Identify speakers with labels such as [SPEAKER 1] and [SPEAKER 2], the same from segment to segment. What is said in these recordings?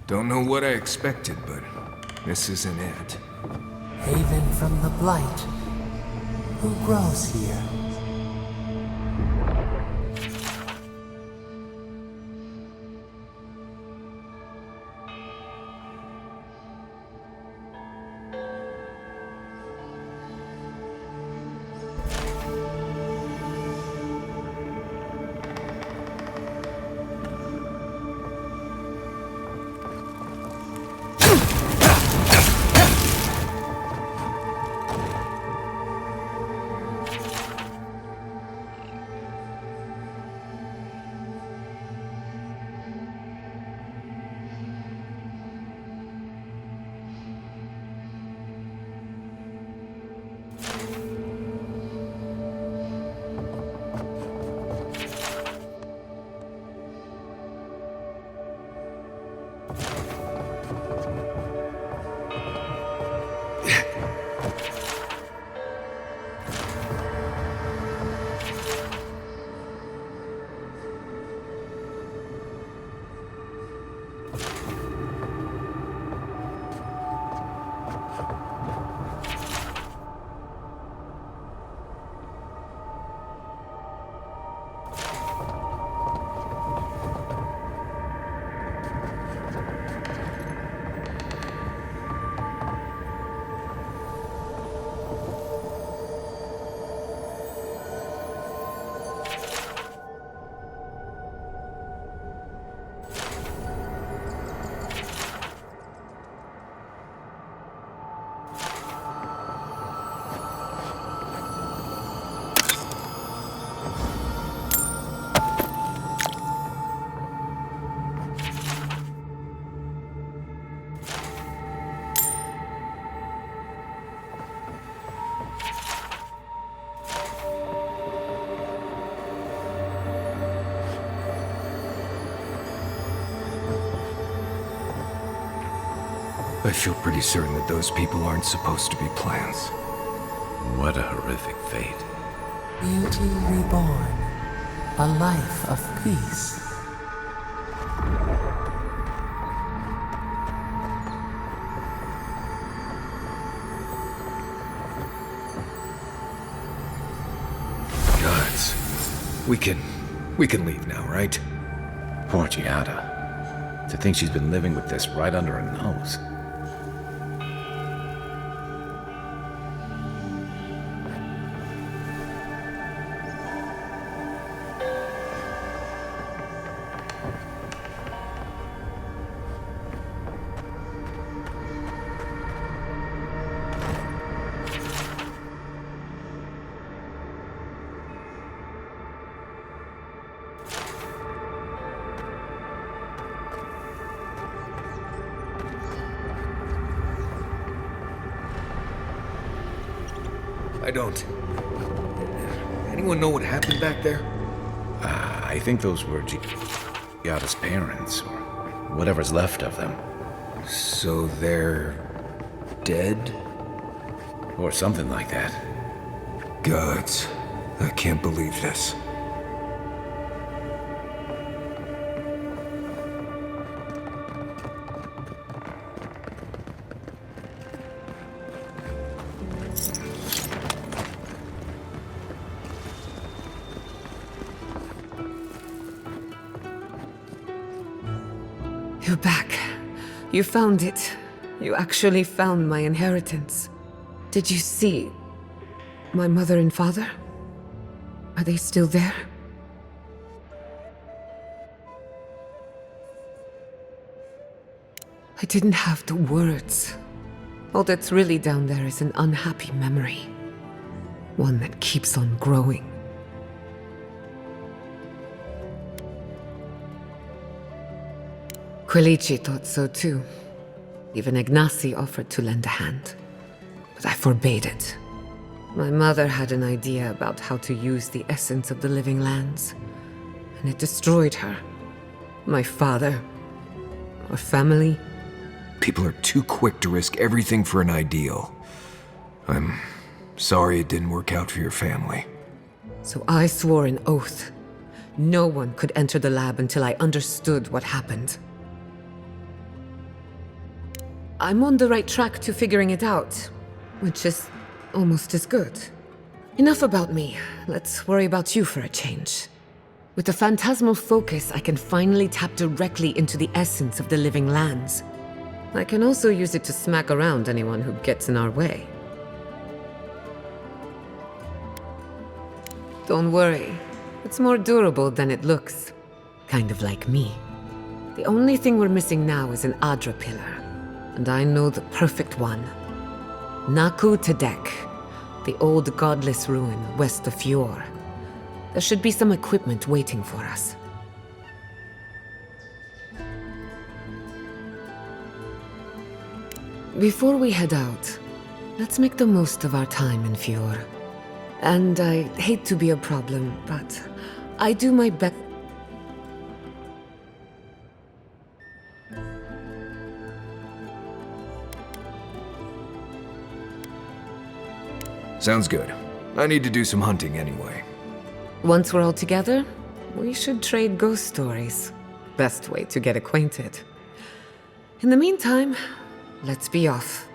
[SPEAKER 1] Don't know what I expected, but this isn't it.
[SPEAKER 2] Haven from the blight. Who grows here?
[SPEAKER 1] I feel pretty certain that those people aren't supposed to be plants.
[SPEAKER 3] What a horrific fate.
[SPEAKER 2] Beauty reborn. A life of peace.
[SPEAKER 1] Gods. We can leave now, right?
[SPEAKER 3] Poor Giada. To think she's been living with this right under her nose.
[SPEAKER 1] I don't. Anyone know what happened back there?
[SPEAKER 3] I think those were Giada's parents, or whatever's left of them.
[SPEAKER 1] So they're dead?
[SPEAKER 3] Or something like that.
[SPEAKER 1] Gods, I can't believe this.
[SPEAKER 4] You're back. You found it. You actually found my inheritance. Did you see my mother and father? Are they still there? I didn't have the words. All that's really down there is an unhappy memory. One that keeps on growing. Quilici thought so too. Even Ignacy offered to lend a hand. But I forbade it. My mother had an idea about how to use the essence of the living lands, and it destroyed her. My father. Our family.
[SPEAKER 1] People are too quick to risk everything for an ideal. I'm sorry it didn't work out for your family.
[SPEAKER 4] So I swore an oath. No one could enter the lab until I understood what happened. I'm on the right track to figuring it out, which is almost as good. Enough about me. Let's worry about you for a change. With the phantasmal focus, I can finally tap directly into the essence of the living lands. I can also use it to smack around anyone who gets in our way. Don't worry. It's more durable than it looks. Kind of like me. The only thing we're missing now is an Adra pillar. And I know the perfect one. Naku Tedek, the old godless ruin west of Fjord. There should be some equipment waiting for us. Before we head out, let's make the most of our time in Fjord. And I hate to be a problem, but I do my best.
[SPEAKER 1] Sounds good. I need to do some hunting anyway.
[SPEAKER 4] Once we're all together, we should trade ghost stories. Best way to get acquainted. In the meantime, let's be off.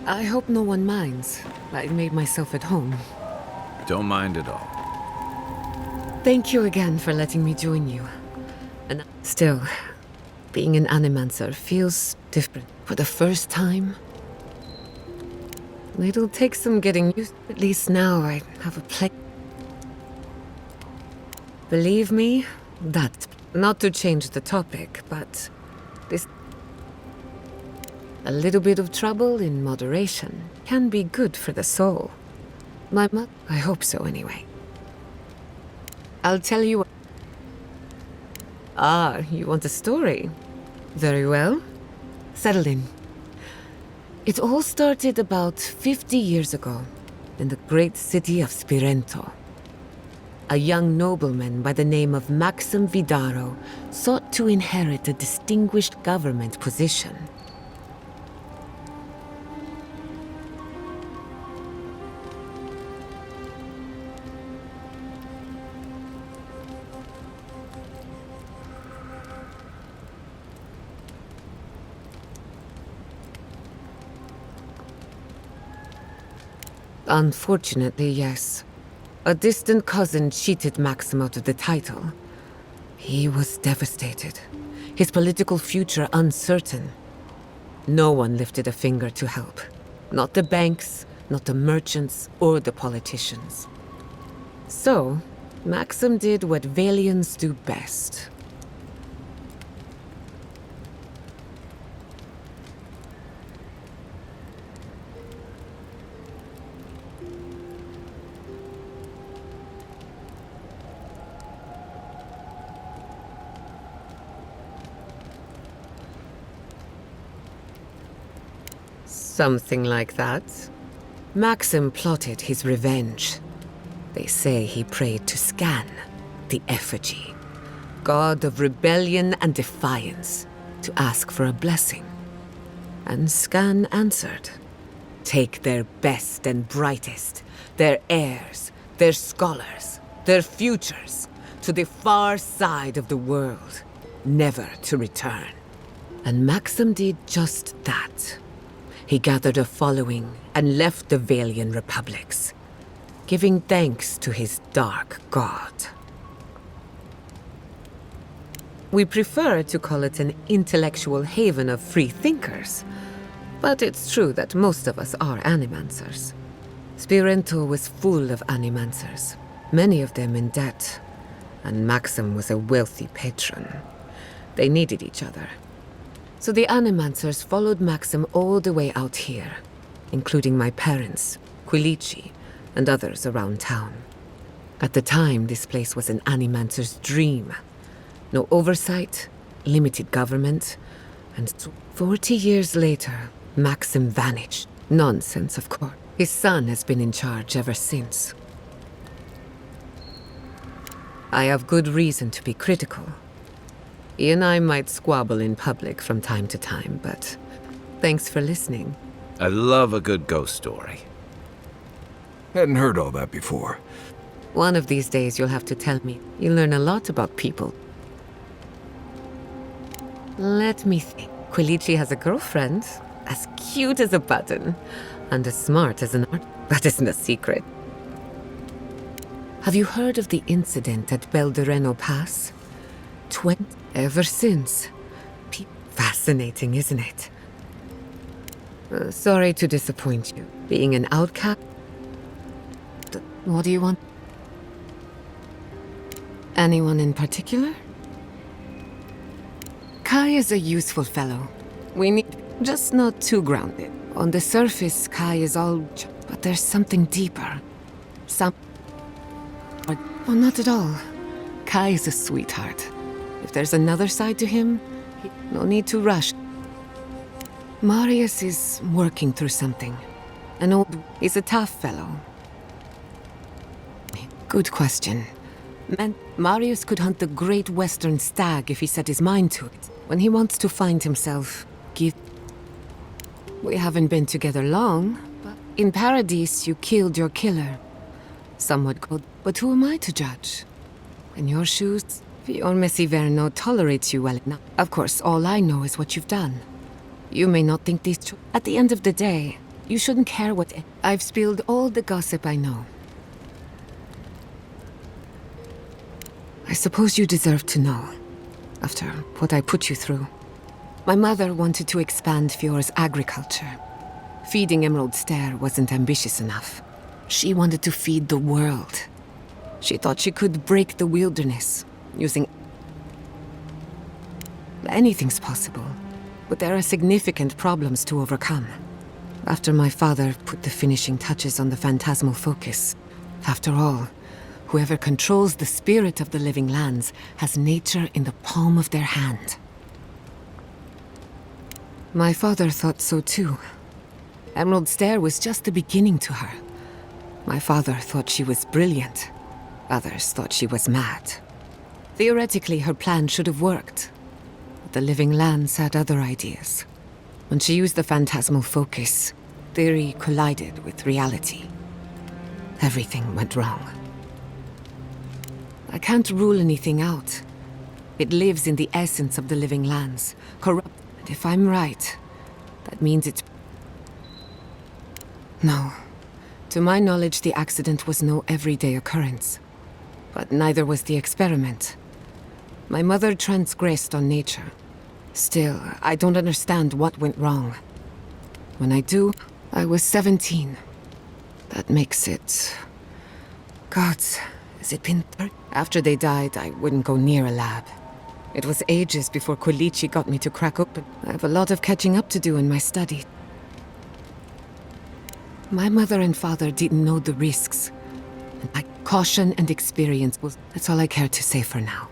[SPEAKER 4] I hope no one minds. I made myself at home.
[SPEAKER 3] Don't mind at all.
[SPEAKER 4] Thank you again for letting me join you. And still, being an animancer feels different. For the first time, it'll take some getting used to. At least now I have a place. Believe me, that's not to change the topic, but this. A little bit of trouble in moderation can be good for the soul. I hope so anyway. I'll tell you. Ah, you want a story? Very well. Settle in. It all started about 50 years ago in the great city of Spirento. a young nobleman by the name of Maxim Vidaro sought to inherit a distinguished government position. Unfortunately, yes. A distant cousin cheated Maxim out of the title. He was devastated. His political future uncertain. No one lifted a finger to help. Not the banks, not the merchants, or the politicians. So, Maxim did what Valians do best. Something like that. Maxim plotted his revenge. They say he prayed to Scan, the effigy, god of rebellion and defiance, to ask for a blessing. And Scan answered. Take their best and brightest, their heirs, their scholars, their futures, to the far side of the world, never to return. And Maxim did just that. He gathered a following and left the Valian republics, giving thanks to his dark god. We prefer to call it an intellectual haven of free thinkers, but it's true that most of us are animancers. Spirento was full of animancers, many of them in debt, and Maxim was a wealthy patron. They needed each other. So the animancers followed Maxim all the way out here, including my parents, Quilici, and others around town. At the time, this place was an animancer's dream. No oversight, limited government, and 40 years later, Maxim vanished. Nonsense, of course. His son has been in charge ever since. I have good reason to be critical. He and I might squabble in public from time to time, but thanks for listening.
[SPEAKER 3] I love a good ghost story.
[SPEAKER 1] Hadn't heard all that before.
[SPEAKER 4] One of these days you'll have to tell me. You'll learn a lot about people. Let me think. Quilici has a girlfriend, as cute as a button, and as smart as an art. That isn't a secret. Have you heard of the incident at Beldereno Pass? Ever since. Fascinating, isn't it? Sorry to disappoint you. Being an outcast... What do you want? Anyone in particular? Kai is a useful fellow. We need... just not too grounded. On the surface, Kai is all... but there's something deeper. Well, not at all. Kai is a sweetheart. If there's another side to him, no need to rush. Marius is working through something. He's a tough fellow. Good question. Marius could hunt the great western stag if he set his mind to it. When he wants to find himself, We haven't been together long, but in Paradise you killed your killer. Somewhat good, but who am I to judge? In your shoes, your Messiverno tolerates you well enough. Of course, all I know is what you've done. You may not think these... At the end of the day, you shouldn't care what... I've spilled all the gossip I know. I suppose you deserve to know, after what I put you through. My mother wanted to expand Fiore's agriculture. Feeding Emerald Stair wasn't ambitious enough. She wanted to feed the world. She thought she could break the wilderness, using... Anything's possible, but there are significant problems to overcome. After my father put the finishing touches on the phantasmal focus. After all, whoever controls the spirit of the living lands has nature in the palm of their hand. My father thought so too. Emerald Stair was just the beginning to her. My father thought she was brilliant. Others thought she was mad. Theoretically, her plan should have worked. But the living lands had other ideas. When she used the phantasmal focus, theory collided with reality. Everything went wrong. I can't rule anything out. It lives in the essence of the living lands, corrupt. And if I'm right, that means it's... No. To my knowledge, the accident was no everyday occurrence. But neither was the experiment. My mother transgressed on nature. Still, I don't understand what went wrong. When I do, I was 17. That makes it... Gods, has it been... After they died, I wouldn't go near a lab. It was ages before Quilici got me to crack open. I have a lot of catching up to do in my study. My mother and father didn't know the risks. And my caution and experience was... That's all I care to say for now.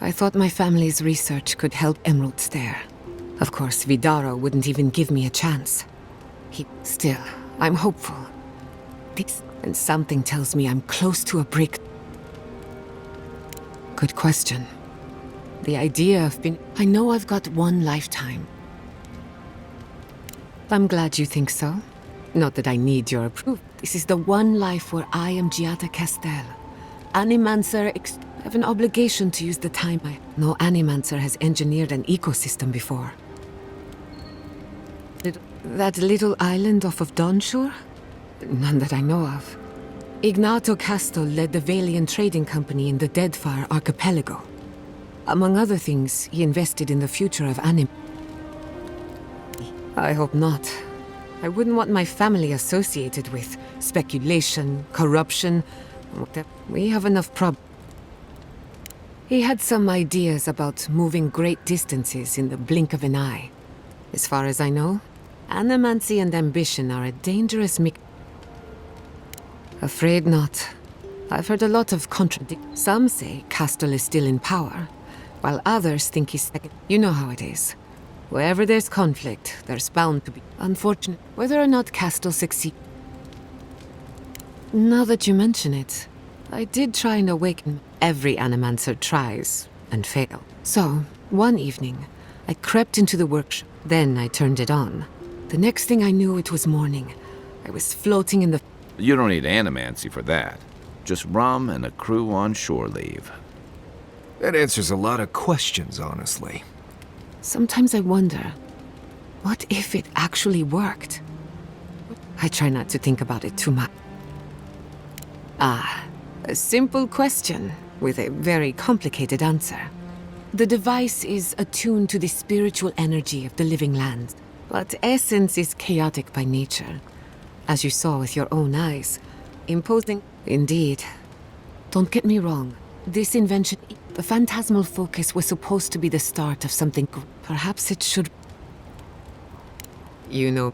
[SPEAKER 4] I thought my family's research could help Emerald's there. Of course, Vidaro wouldn't even give me a chance. Still, I'm hopeful. And something tells me I'm close to a break. Good question. The idea of being... I know I've got one lifetime. I'm glad you think so. Not that I need your approval. This is the one life where I am Giada Castel. Animancer I have an obligation to use the time No Animancer has engineered an ecosystem before. That little island off of Dawnshore? None that I know of. Ignato Castel led the Valian trading company in the Deadfire archipelago. Among other things, he invested in the future of anime. I hope not. I wouldn't want my family associated with speculation, corruption. We have enough problems. He had some ideas about moving great distances in the blink of an eye. As far as I know, animancy and ambition are a dangerous mix. Afraid not. I've heard a lot of contradictions. Some say Castle is still in power, while others think he's second. You know how it is. Wherever there's conflict, there's bound to be. Unfortunate. Whether or not Castle succeeds. Now that you mention it, I did try and awaken. Every animancer tries and fails. So, one evening, I crept into the workshop. Then I turned it on. The next thing I knew, it was morning. I was floating in the...
[SPEAKER 3] You don't need animancy for that. Just rum and a crew on shore leave.
[SPEAKER 1] That answers a lot of questions, honestly.
[SPEAKER 4] Sometimes I wonder, what if it actually worked? I try not to think about it too much. Ah, a simple question with a very complicated answer. The device is attuned to the spiritual energy of the living lands, but essence is chaotic by nature. As you saw with your own eyes, imposing... Indeed. Don't get me wrong. This invention, the phantasmal focus, was supposed to be the start of something. Perhaps it should... You know...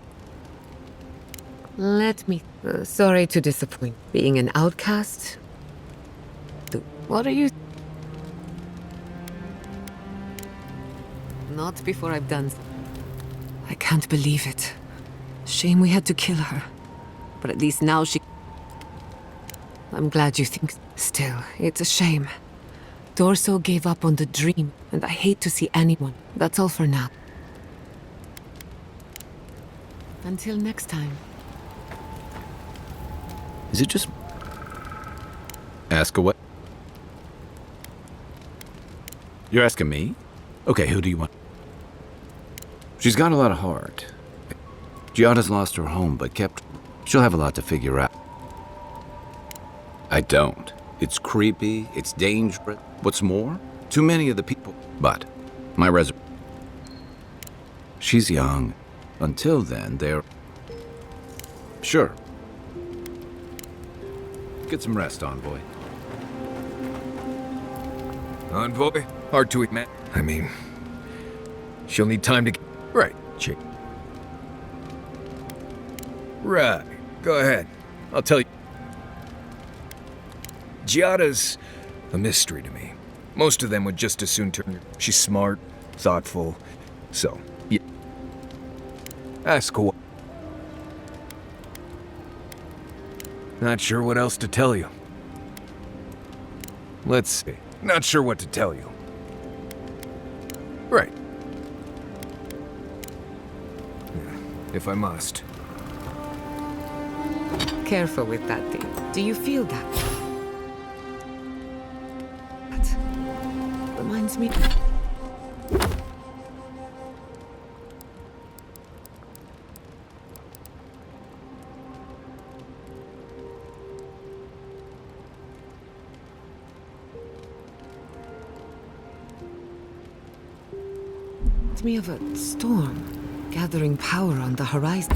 [SPEAKER 4] Let me... sorry to disappoint. Being an outcast? What are you... Not before I've done... I can't believe it. Shame we had to kill her. But at least now she... I'm glad you think... Still, it's a shame. Dorso gave up on the dream, and I hate to see anyone. That's all for now. Until next time.
[SPEAKER 3] Is it just... Ask away? You're asking me? Okay, who do you want? She's got a lot of heart. Giada's lost her home, but kept... She'll have a lot to figure out. I don't. It's creepy, it's dangerous. What's more, too many of the people... But, my She's young. Until then, they're... Sure. Get some rest, Envoy.
[SPEAKER 1] Envoy? Hard to admit. I mean, she'll need time to get... Right, chick. Right. Go ahead. I'll tell you. Giada's a mystery to me. Most of them would just as soon turn... She's smart, thoughtful, so, yeah. Ask away. Not sure what else to tell you. Let's see. Not sure what to tell you. Right. If I must.
[SPEAKER 4] Careful with that thing. Do you feel that? That reminds me. Me of a storm gathering power on the horizon.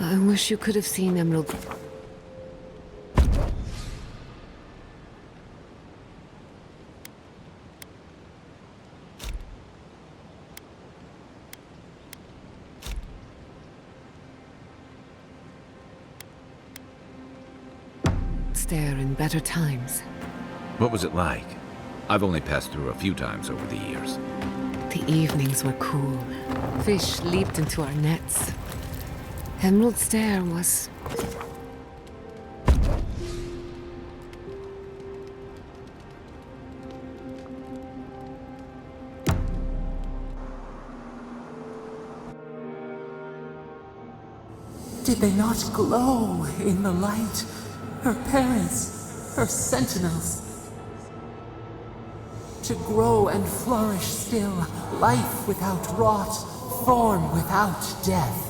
[SPEAKER 4] I wish you could have seen Emerald. There in better times.
[SPEAKER 3] What was it like? I've only passed through a few times over the years.
[SPEAKER 4] The evenings were cool. Fish leaped into our nets. Emerald Stair was...
[SPEAKER 2] Did they not glow in the light? Her parents, her sentinels. To grow and flourish still, life without rot, form without death.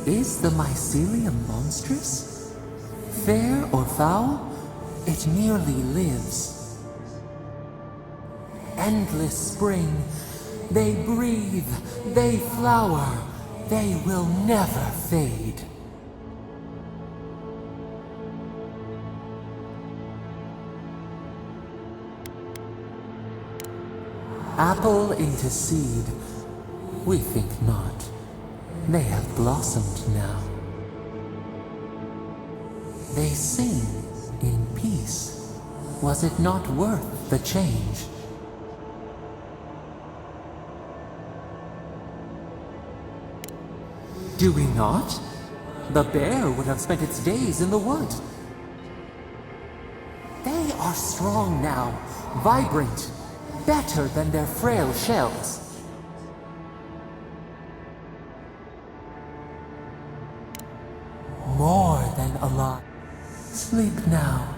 [SPEAKER 2] Is the mycelium monstrous? Fair or foul? It merely lives. Endless spring. They breathe. They flower. They will never fade. Apple into seed. We think not. They have blossomed now. They sing in peace. Was it not worth the change? Do we not? The bear would have spent its days in the wood. They are strong now, vibrant, better than their frail shells. More than alive. Sleep now.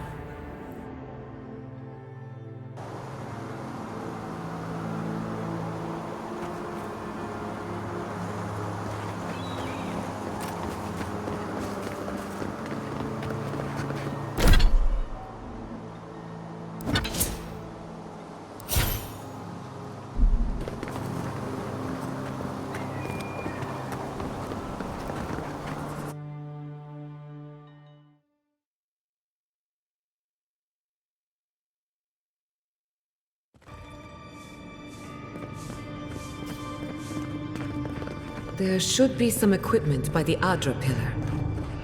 [SPEAKER 4] There should be some equipment by the Adra pillar.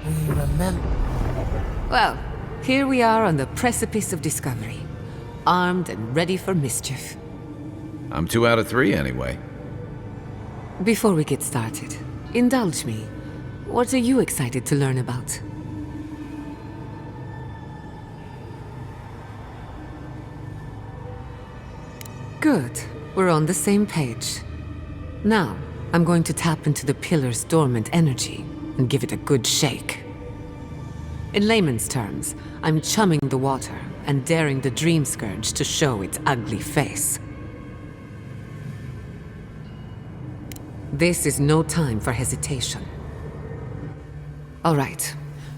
[SPEAKER 2] We remember.
[SPEAKER 4] Well, here we are on the precipice of discovery. Armed and ready for mischief.
[SPEAKER 3] I'm 2 out of 3 anyway.
[SPEAKER 4] Before we get started, indulge me. What are you excited to learn about? Good. We're on the same page. Now, I'm going to tap into the pillar's dormant energy and give it a good shake. In layman's terms, I'm chumming the water and daring the dream scourge to show its ugly face. This is no time for hesitation. All right.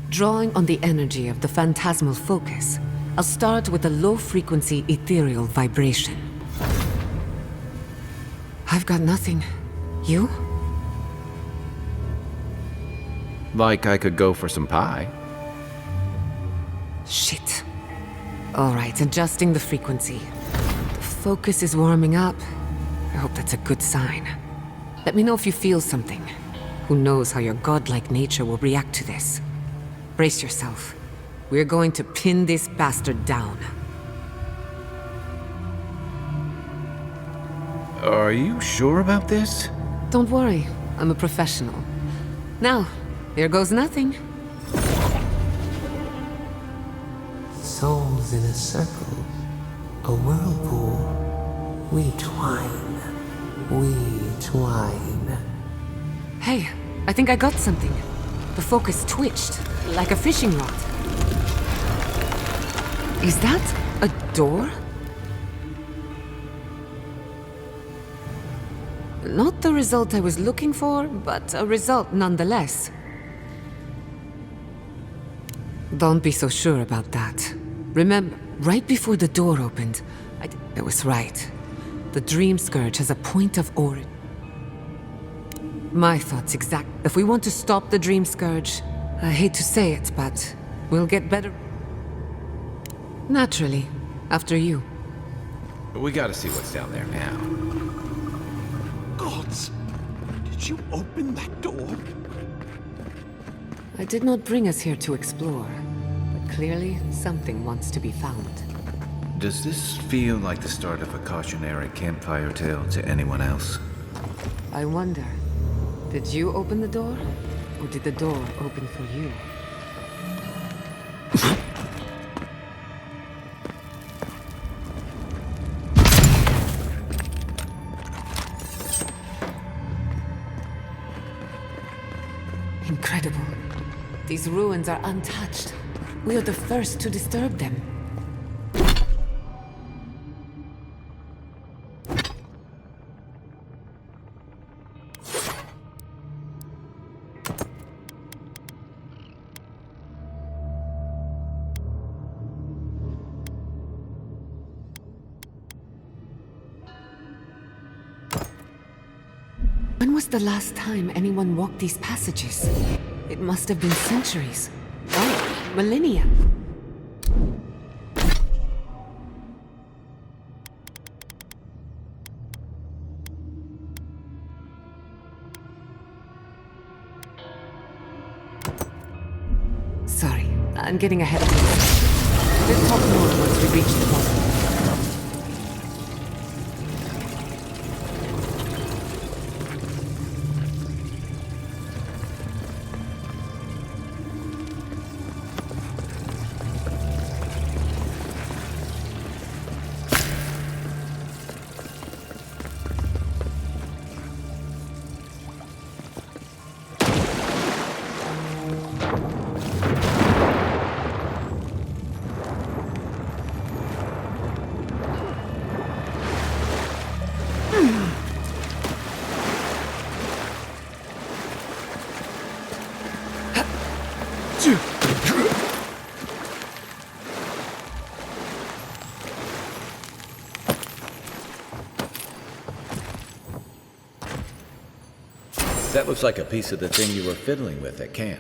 [SPEAKER 4] Drawing on the energy of the phantasmal focus, I'll start with a low-frequency ethereal vibration. I've got nothing. You?
[SPEAKER 3] Like I could go for some pie.
[SPEAKER 4] Shit. All right, adjusting the frequency. The focus is warming up. I hope that's a good sign. Let me know if you feel something. Who knows how your godlike nature will react to this. Brace yourself. We're going to pin this bastard down.
[SPEAKER 3] Are you sure about this?
[SPEAKER 4] Don't worry, I'm a professional. Now, here goes nothing.
[SPEAKER 2] Souls in a circle, a whirlpool. We twine, we twine.
[SPEAKER 4] Hey, I think I got something. The focus twitched, like a fishing rod. Is that a door? Not the result I was looking for, but a result nonetheless. Don't be so sure about that. Remember, right before the door opened, I was right. The Dream Scourge has a point of origin. My thoughts exact. If we want to stop the Dream Scourge, I hate to say it, but we'll get better. Naturally, after you.
[SPEAKER 3] But we gotta see what's down there now.
[SPEAKER 5] Gods! Did you open that door?
[SPEAKER 4] I did not bring us here to explore, but clearly something wants to be found.
[SPEAKER 3] Does this feel like the start of a cautionary campfire tale to anyone else?
[SPEAKER 4] I wonder, did you open the door? Or did the door open for you? Incredible. These ruins are untouched. We are the first to disturb them. When was the last time anyone walked these passages? It must have been centuries. Oh, millennia. Sorry, I'm getting ahead of myself. We'll talk more once we reach the bottom.
[SPEAKER 3] That looks like a piece of the thing you were fiddling with at camp.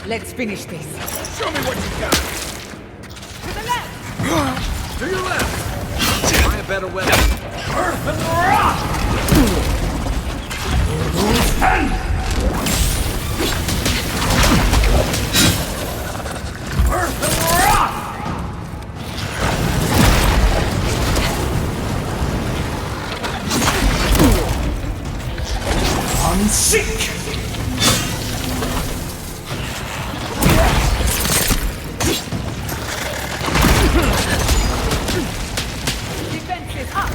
[SPEAKER 4] Let's finish this.
[SPEAKER 1] Show me what you got.
[SPEAKER 4] To the left!
[SPEAKER 1] To your left. Try a better weapon.
[SPEAKER 5] Earth and rock! Earth and rock! Unseek!
[SPEAKER 4] Defenses up!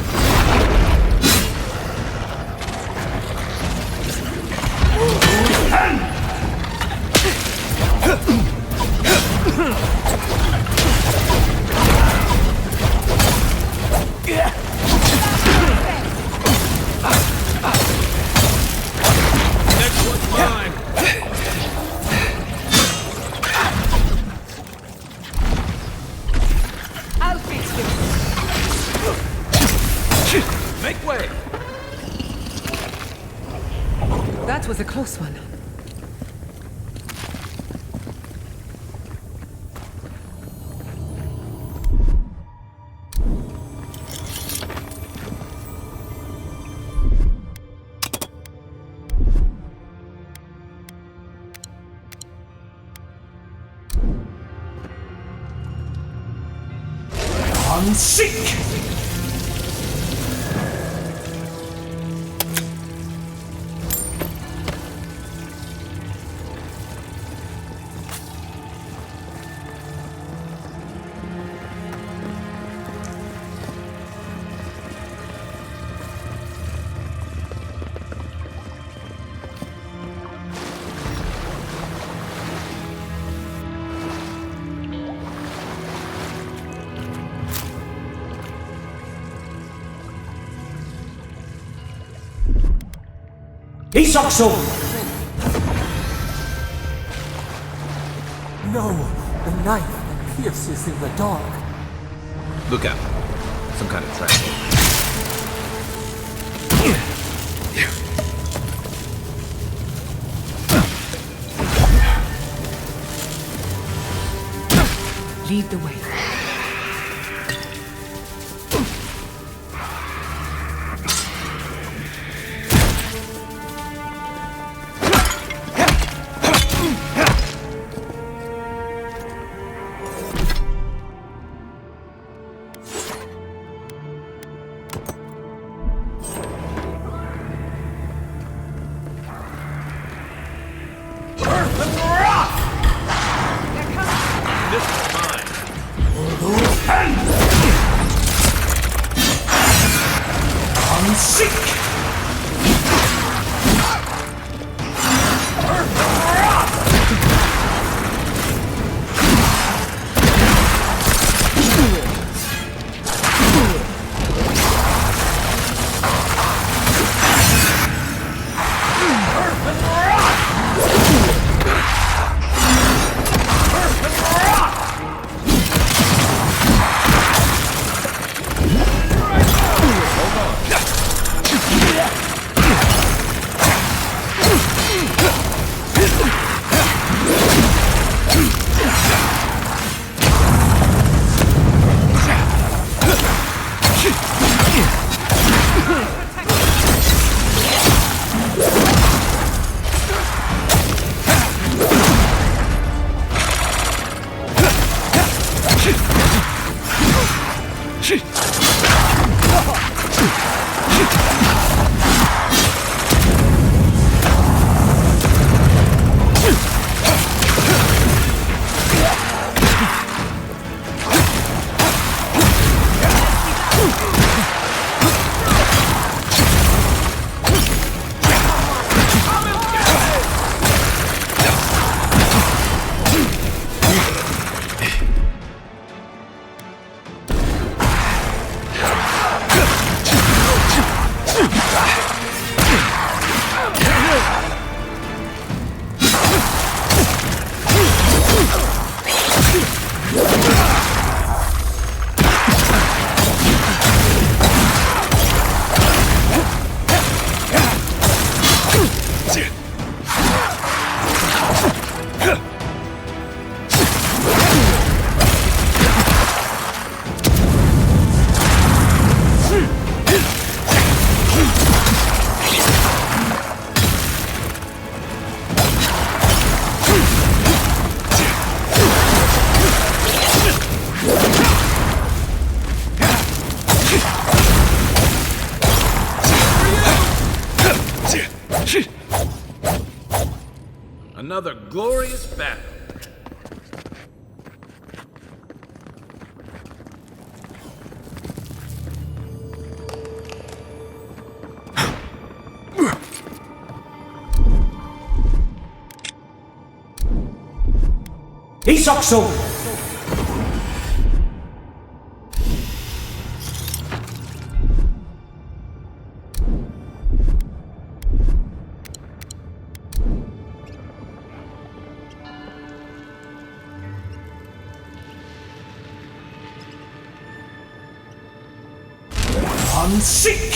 [SPEAKER 1] Next one's mine.
[SPEAKER 4] I'll fix this.
[SPEAKER 1] Make way.
[SPEAKER 4] That was a close one.
[SPEAKER 5] Unseek! Isokso!
[SPEAKER 2] No, the knife that pierces in the dark.
[SPEAKER 3] Look out. Some kind of trap.
[SPEAKER 4] Lead the way.
[SPEAKER 5] Earth and rock!
[SPEAKER 1] This is mine.
[SPEAKER 5] Unseek! Earth and rock! Earth and rock! Earth and rock!
[SPEAKER 3] Another glorious battle.
[SPEAKER 5] Isoksu! Seek!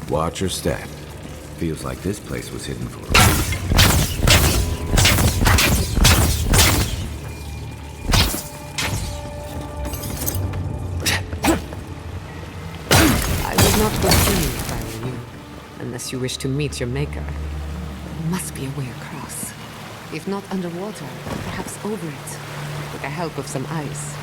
[SPEAKER 3] Watch your step. Feels like this place was hidden for a reason.
[SPEAKER 4] I would not go swimming if I were you, unless you wish to meet your maker. There must be a way across. If not underwater, perhaps over it, with the help of some ice.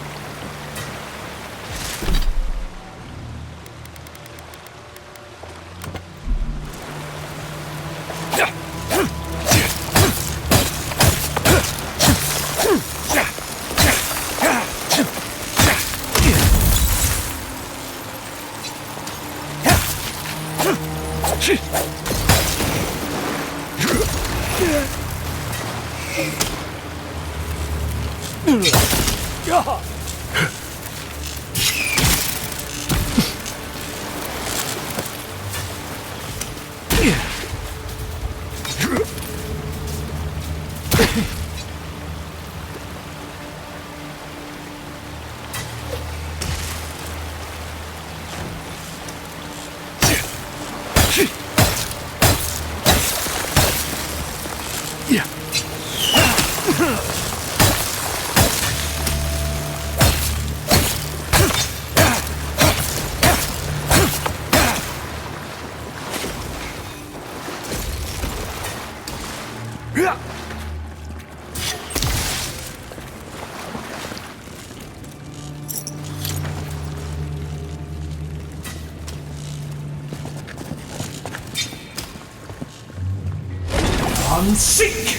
[SPEAKER 4] Seek!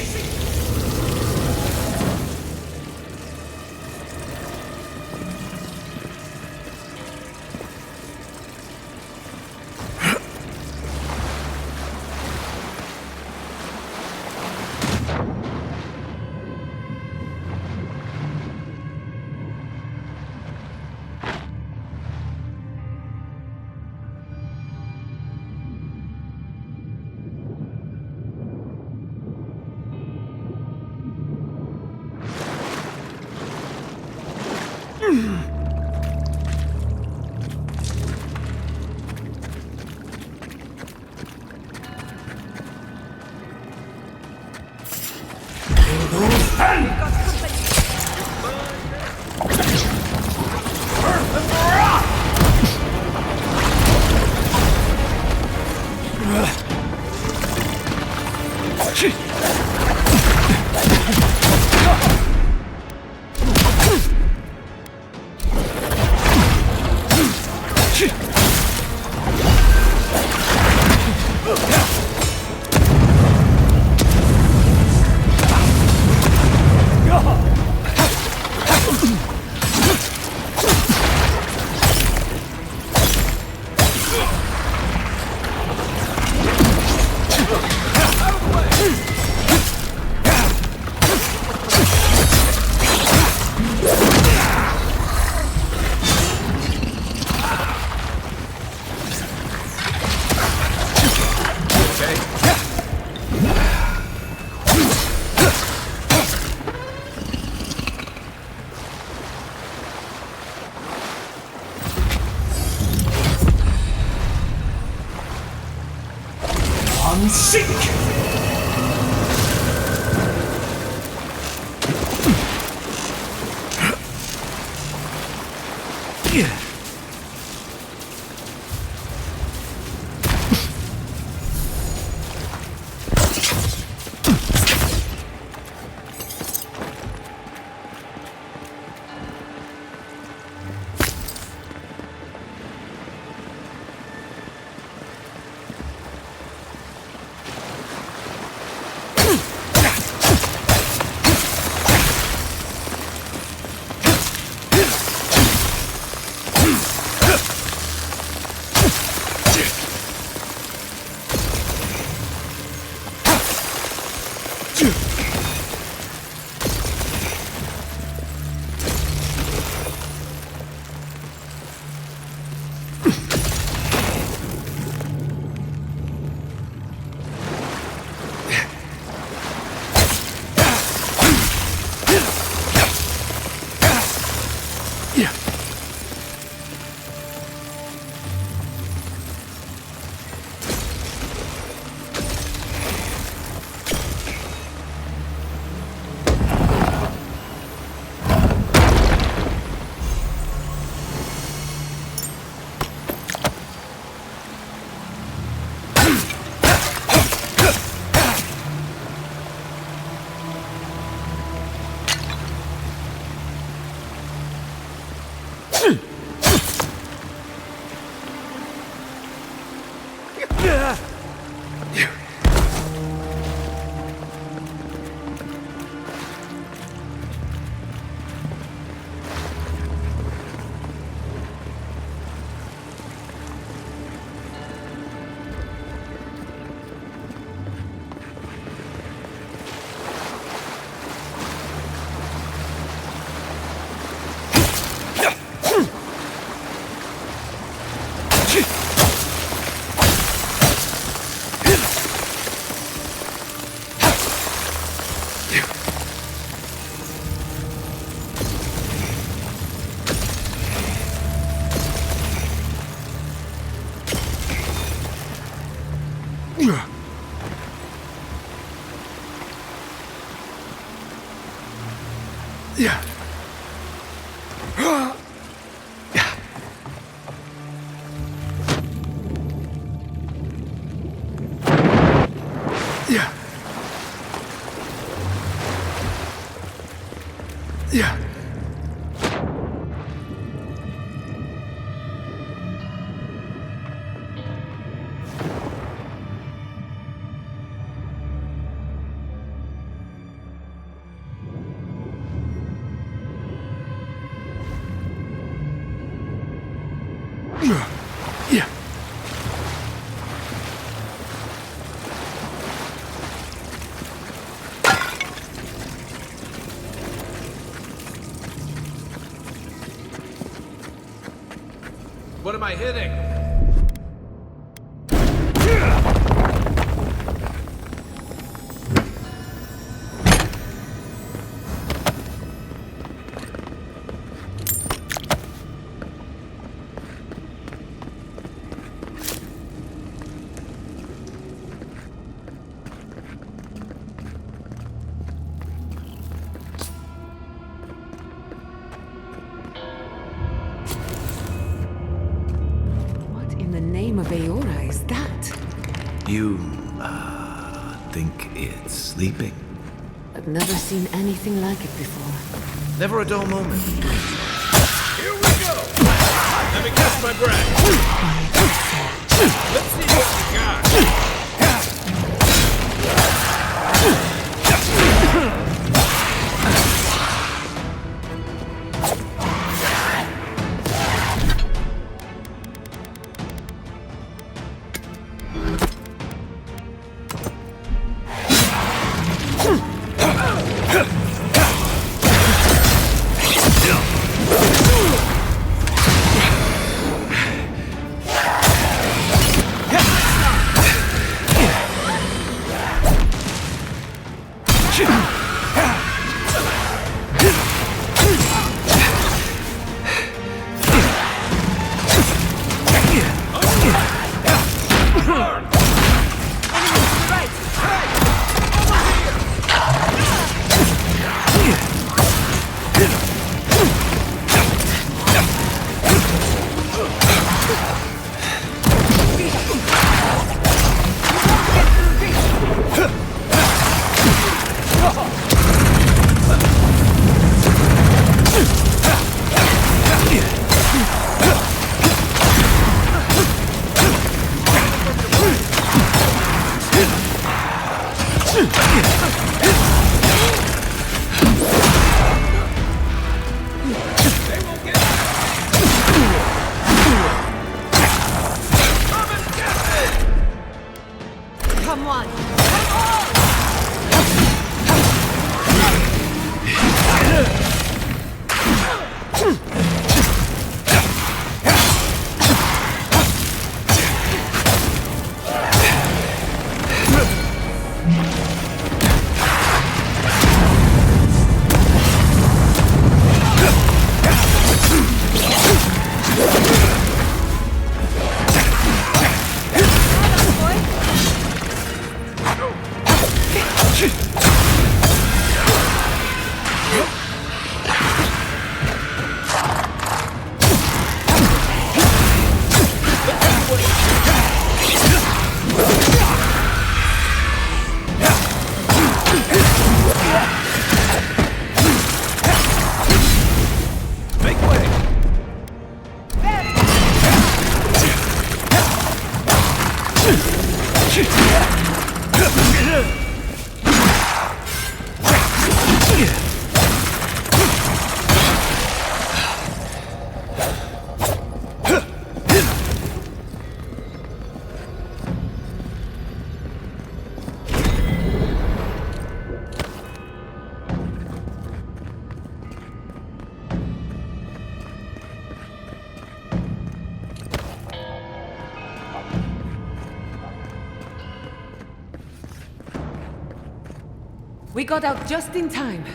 [SPEAKER 2] and seek!
[SPEAKER 3] What am I hitting?
[SPEAKER 4] Of Eora is that?
[SPEAKER 3] You, think it's sleeping?
[SPEAKER 4] I've never seen anything like it before.
[SPEAKER 3] Never a dull moment.
[SPEAKER 5] Here we go! Let me catch my breath! Let's see what you got!
[SPEAKER 4] We got out just in time.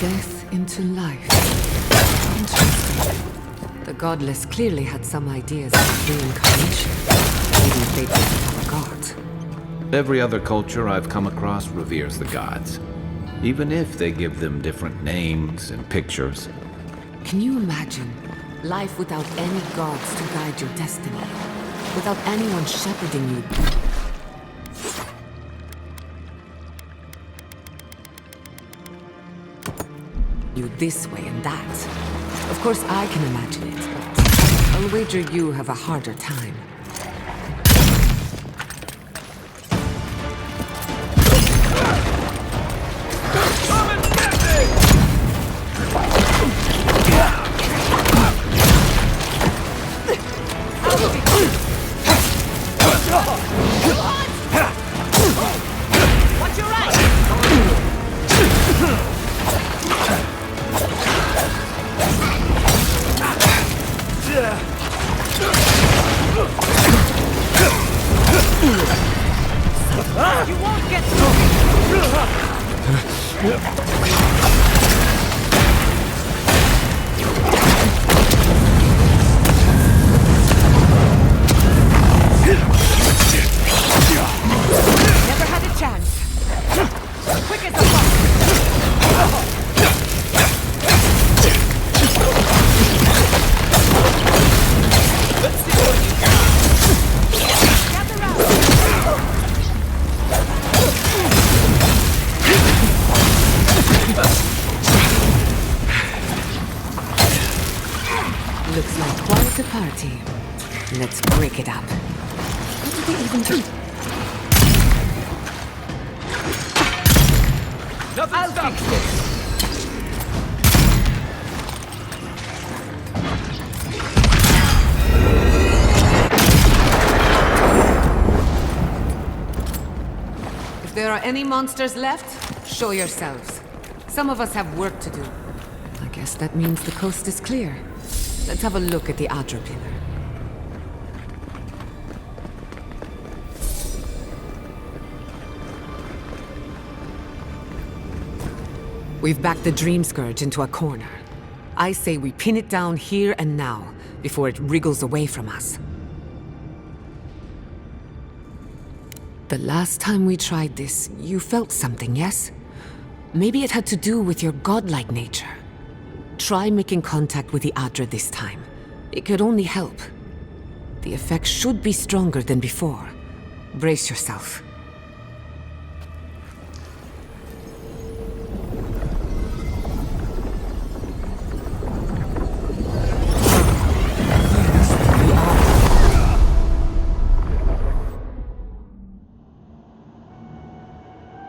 [SPEAKER 4] Death into life. Interesting. The godless clearly had some ideas of reincarnation. Even if they didn't have a god.
[SPEAKER 3] Every other culture I've come across reveres the gods, even if they give them different names and pictures.
[SPEAKER 4] Can you imagine life without any gods to guide your destiny? Without anyone shepherding you? You this way and that. Of course I can imagine it, but I'll wager you have a harder time. Looks like quite a party. Let's break it up. What did they even do? I'll fix this. If there are any monsters left, show yourselves. Some of us have work to do. I guess that means the coast is clear. Let's have a look at the Adra pillar. We've backed the Dream Scourge into a corner. I say we pin it down here and now, before it wriggles away from us. The last time we tried this, you felt something, yes? Maybe it had to do with your godlike nature. Try making contact with the Adra this time. It could only help. The effect should be stronger than before. Brace yourself.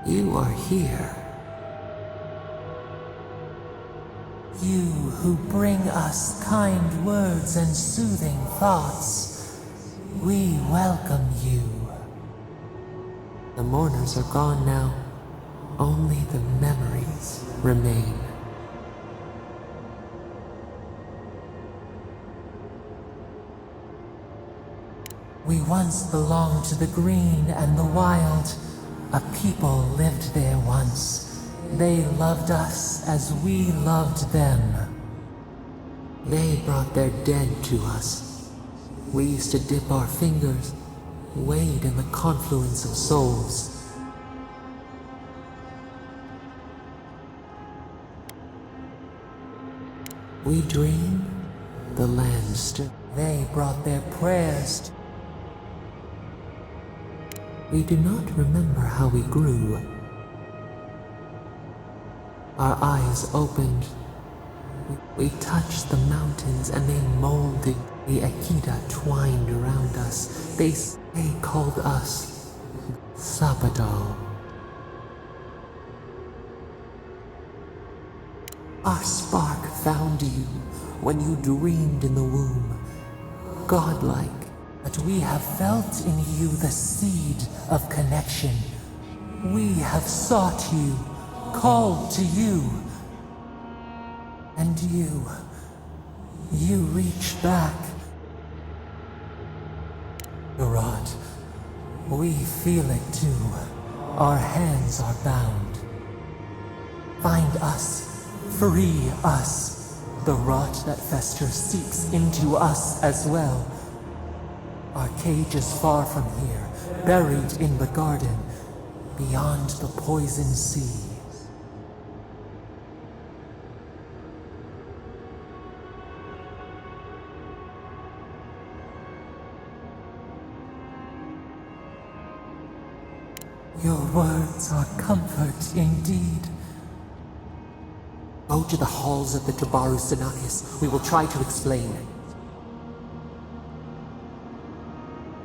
[SPEAKER 2] You are here. You who bring us kind words and soothing thoughts, we welcome you. The mourners are gone now. Only the memories remain. We once belonged to the green and the wild. A people lived there once. They loved us as we loved them. They brought their dead to us. We used to dip our fingers, wade in the confluence of souls. We dream, the land stirred. They brought their prayers. We do not remember how we grew. Our eyes opened. We touched the mountains and they molded. The Akita twined around us. They called us Sabado. Our spark found you when you dreamed in the womb, godlike. But we have felt in you the seed of connection. We have sought you, called to you. And you reach back. Garot, we feel it too. Our hands are bound. Find us, free us. The rot that festers seeps into us as well. Our cage is far from here, buried in the garden, beyond the poison sea. Your words are comfort indeed. Go to the halls of the Tabaru Sanakis. We will try to explain.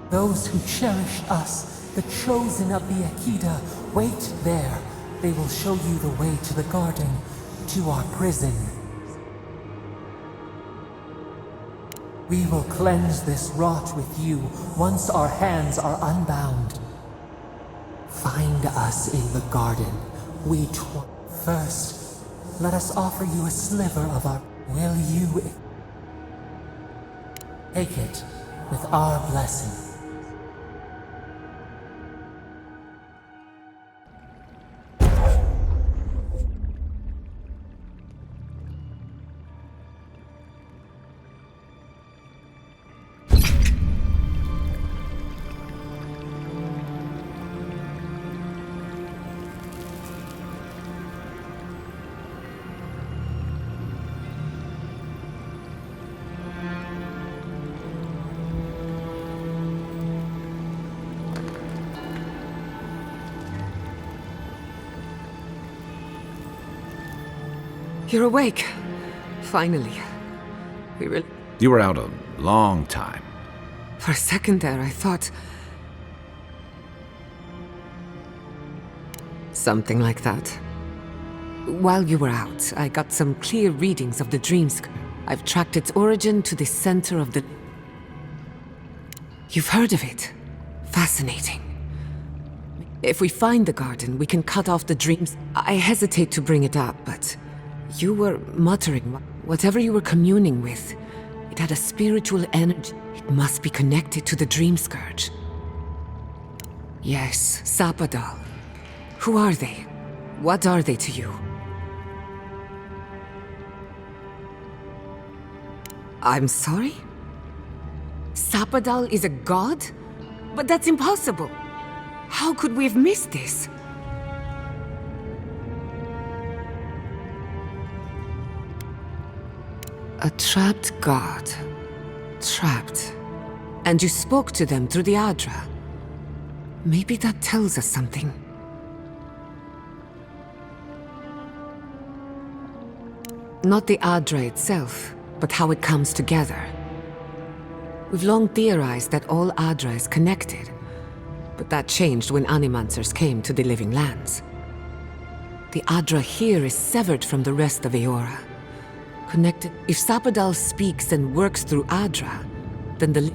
[SPEAKER 2] Those who cherish us, the chosen of the Akita, wait there. They will show you the way to the garden, to our prison. We will cleanse this rot with you once our hands are unbound. Find us in the garden. First, let us offer you a sliver of our... Will you... Take it with our blessing.
[SPEAKER 4] You're awake. Finally.
[SPEAKER 3] You were out a long time.
[SPEAKER 4] For a second there, I thought... something like that. While you were out, I got some clear readings of the dreams. I've tracked its origin to the center of the... You've heard of it? Fascinating. If we find the garden, we can cut off the dreams. I hesitate to bring it up, but... You were muttering. Whatever you were communing with, it had a spiritual energy. It must be connected to the Dream Scourge. Yes, Sapadal. Who are they? What are they to you? I'm sorry? Sapadal is a god? But that's impossible. How could we have missed this? A trapped god. Trapped. And you spoke to them through the Adra. Maybe that tells us something. Not the Adra itself, but how it comes together. We've long theorized that all Adra is connected, but that changed when Animancers came to the Living Lands. The Adra here is severed from the rest of Eora. Connected. If Sapadal speaks and works through Adra, then the...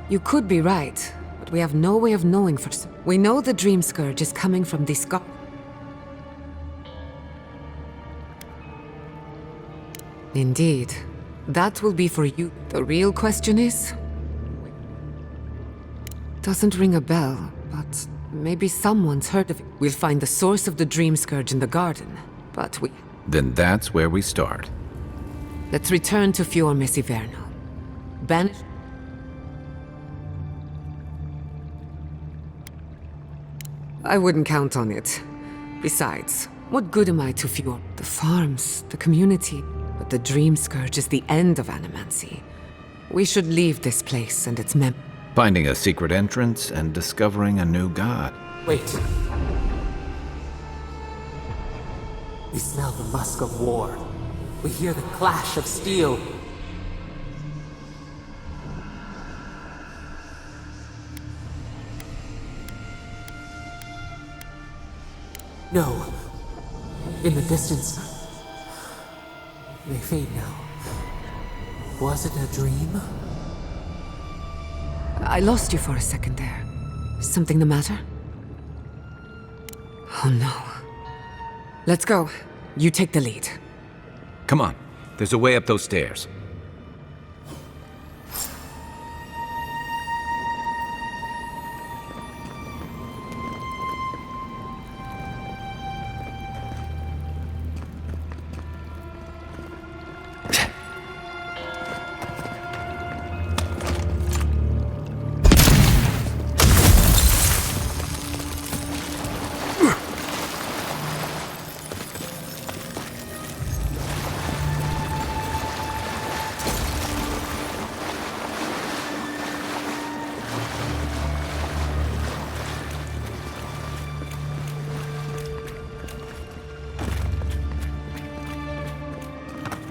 [SPEAKER 4] You could be right, but we have no way of knowing for... We know the Dream Scourge is coming from this god. Indeed. That will be for you. The real question is... Doesn't ring a bell, but... Maybe someone's heard of it. We'll find the source of the Dream Scourge in the garden, but we...
[SPEAKER 3] Then that's where we start.
[SPEAKER 4] Let's return to Fior Mesiverno. Banish... I wouldn't count on it. Besides, what good am I to Fior? The farms, the community... But the Dream Scourge is the end of Animancy. We should leave this place and its
[SPEAKER 3] Finding a secret entrance and discovering a new god.
[SPEAKER 2] Wait. We smell the musk of war. We hear the clash of steel. No. In the distance. They fade now. Was it a dream?
[SPEAKER 4] I lost you for a second there. Something the matter? Oh no. Let's go. You take the lead.
[SPEAKER 3] Come on. There's a way up those stairs.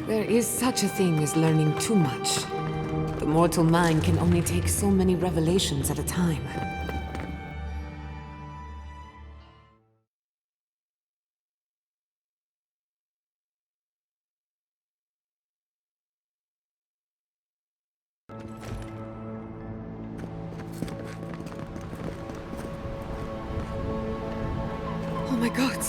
[SPEAKER 4] There is such a thing as learning too much. The mortal mind can only take so many revelations at a time. Oh my god!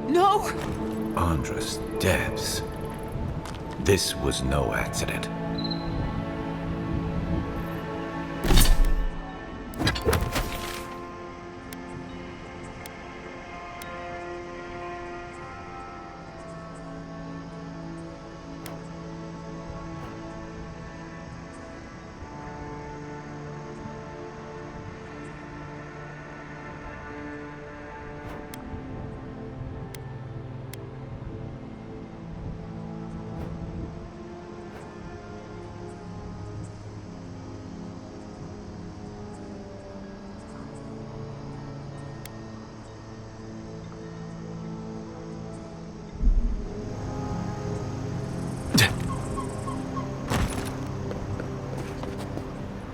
[SPEAKER 4] No!
[SPEAKER 3] Andres Debs. This was no accident.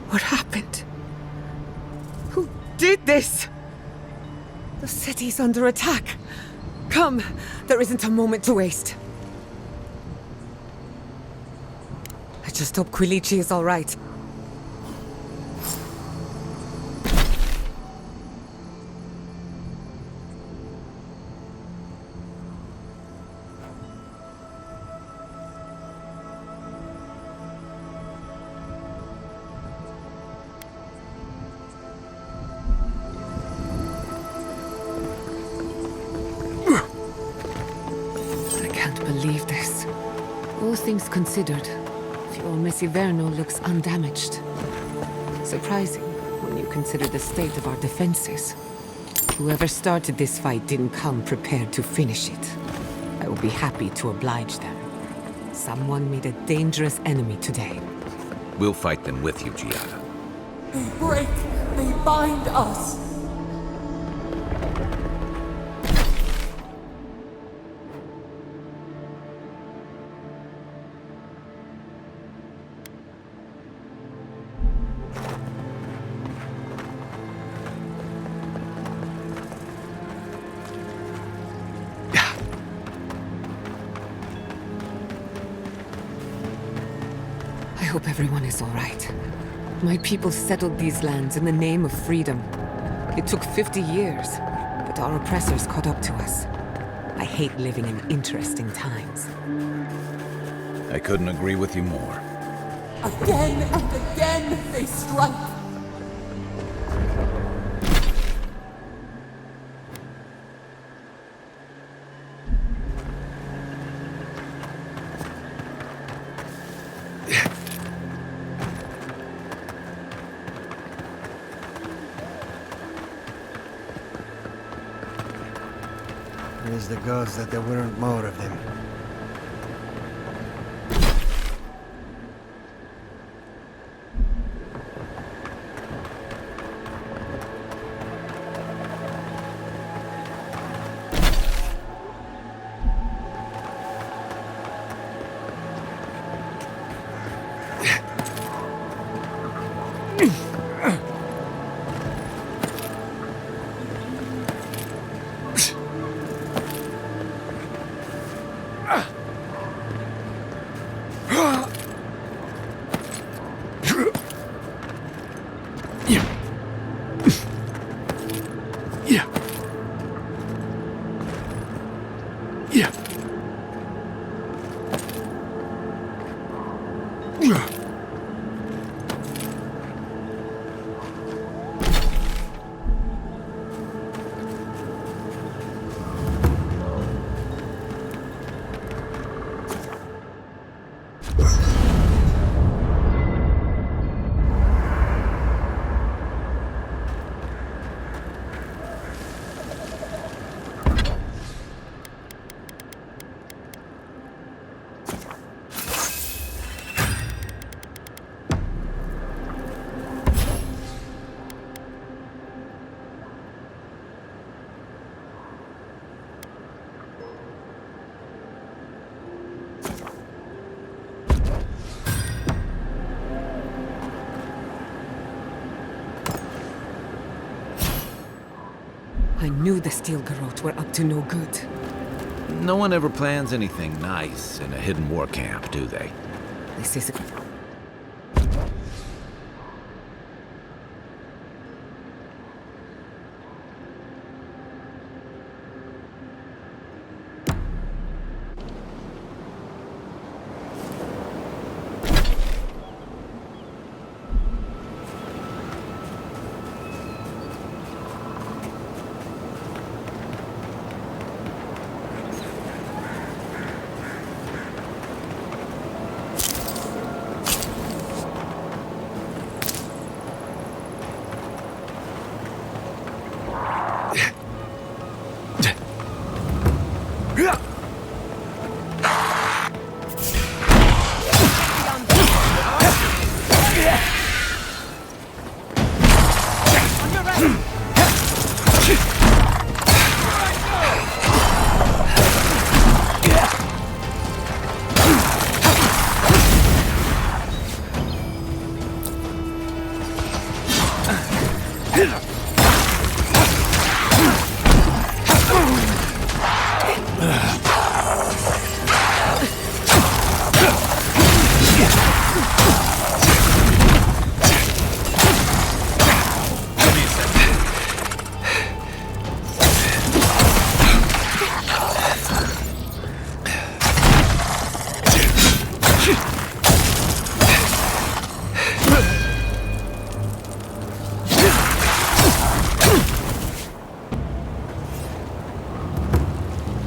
[SPEAKER 4] What happened? Who did this? The city's under attack. Come, there isn't a moment to waste. I just hope Quilici is all right. Believe this. All things considered, Fior Messiverno looks undamaged. Surprising when you consider the state of our defenses. Whoever started this fight didn't come prepared to finish it. I will be happy to oblige them. Someone made a dangerous enemy today.
[SPEAKER 3] We'll fight them with you, Giada.
[SPEAKER 2] They break, they bind us.
[SPEAKER 4] I hope everyone is all right. My people settled these lands in the name of freedom. It took 50 years, but our oppressors caught up to us. I hate living in interesting times.
[SPEAKER 3] I couldn't agree with you more.
[SPEAKER 2] Again and again they strike.
[SPEAKER 6] It is the gods that there weren't more of them.
[SPEAKER 4] I knew the Steel Garrote were up to no good.
[SPEAKER 3] No one ever plans anything nice in a hidden war camp, do they?
[SPEAKER 4] This is...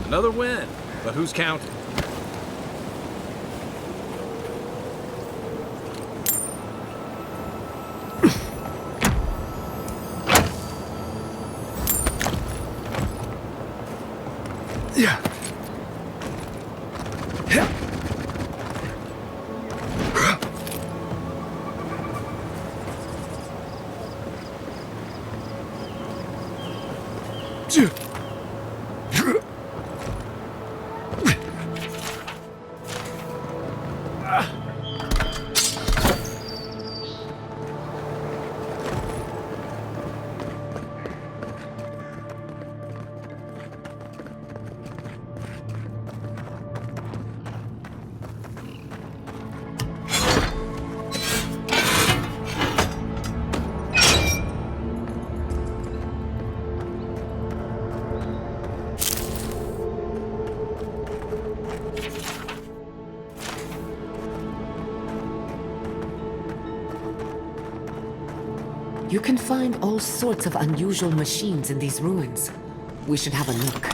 [SPEAKER 3] Another win, but who's counting?
[SPEAKER 1] Yeah.
[SPEAKER 4] You can find all sorts of unusual machines in these ruins. We should have a look.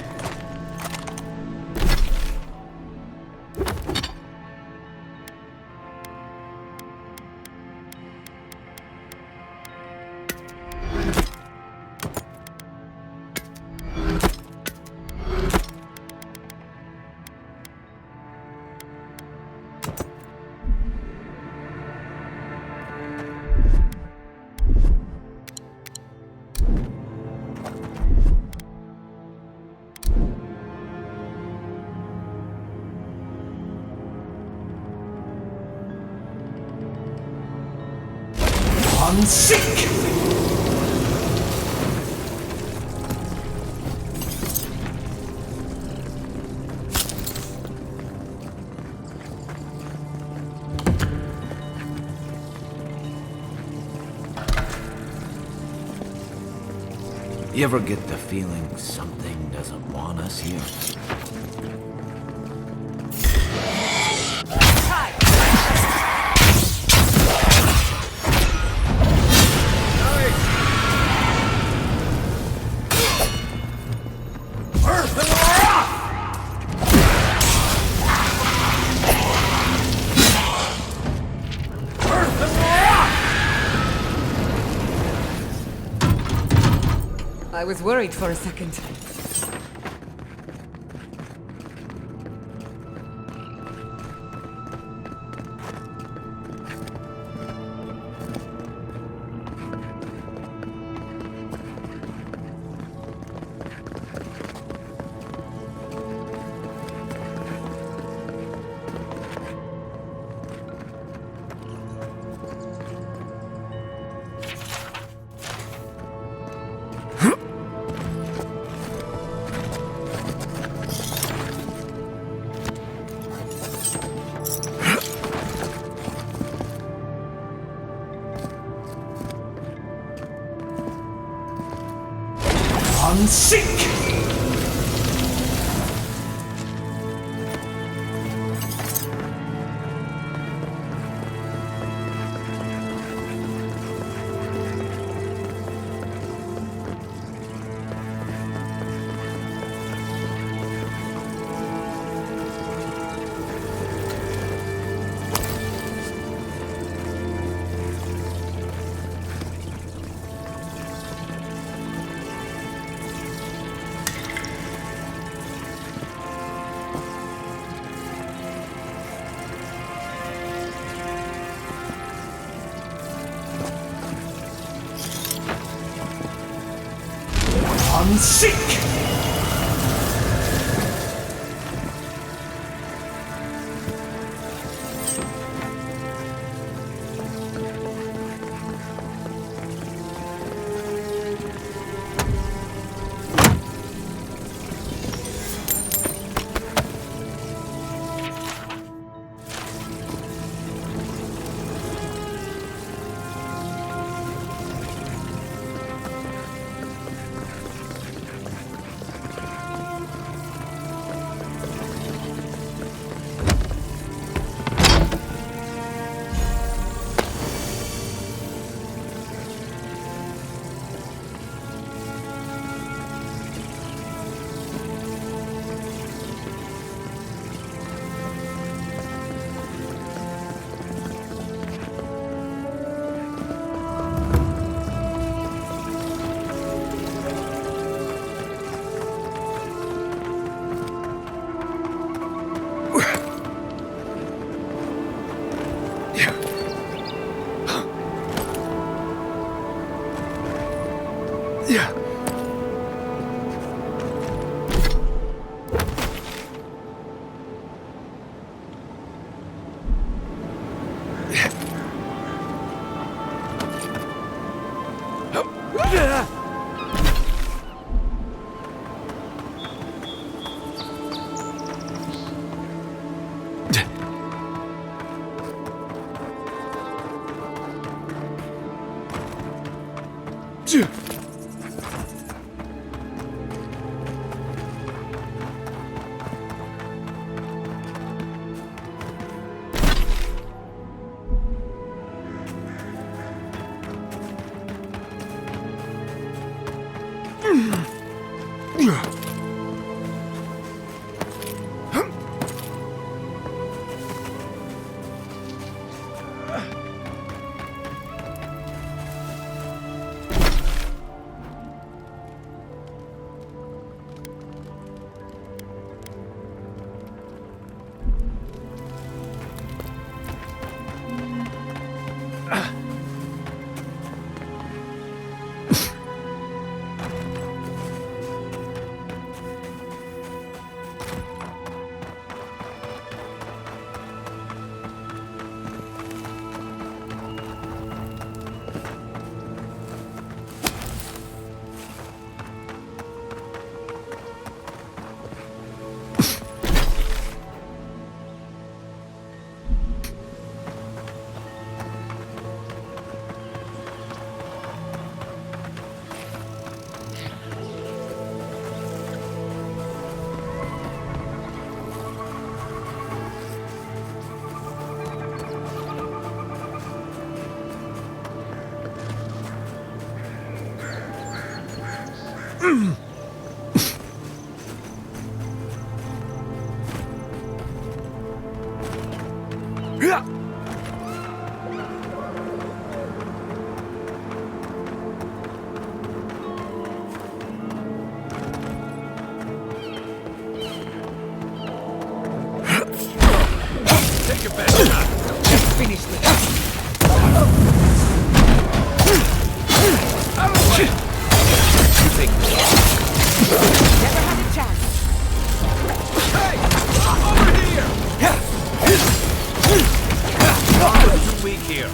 [SPEAKER 5] Unseek!
[SPEAKER 3] You ever get the feeling something doesn't want us here?
[SPEAKER 4] I was worried for a second.
[SPEAKER 5] Unseek! Unseek!
[SPEAKER 1] Yeah.
[SPEAKER 5] Take your best shot.
[SPEAKER 4] Let's finish this.
[SPEAKER 5] Out of the way. You think
[SPEAKER 4] Never had a chance.
[SPEAKER 5] Hey! Over here! Too weak here.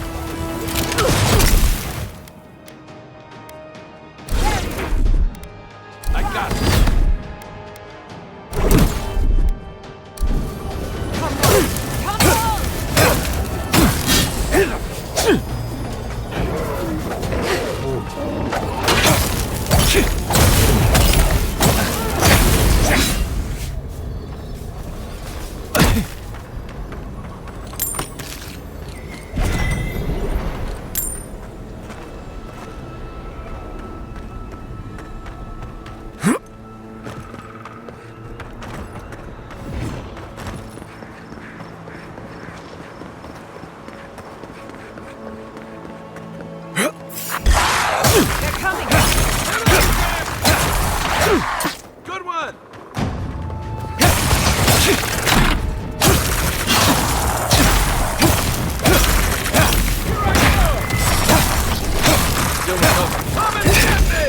[SPEAKER 5] I got it. Good one! Still recovering. Come and get me!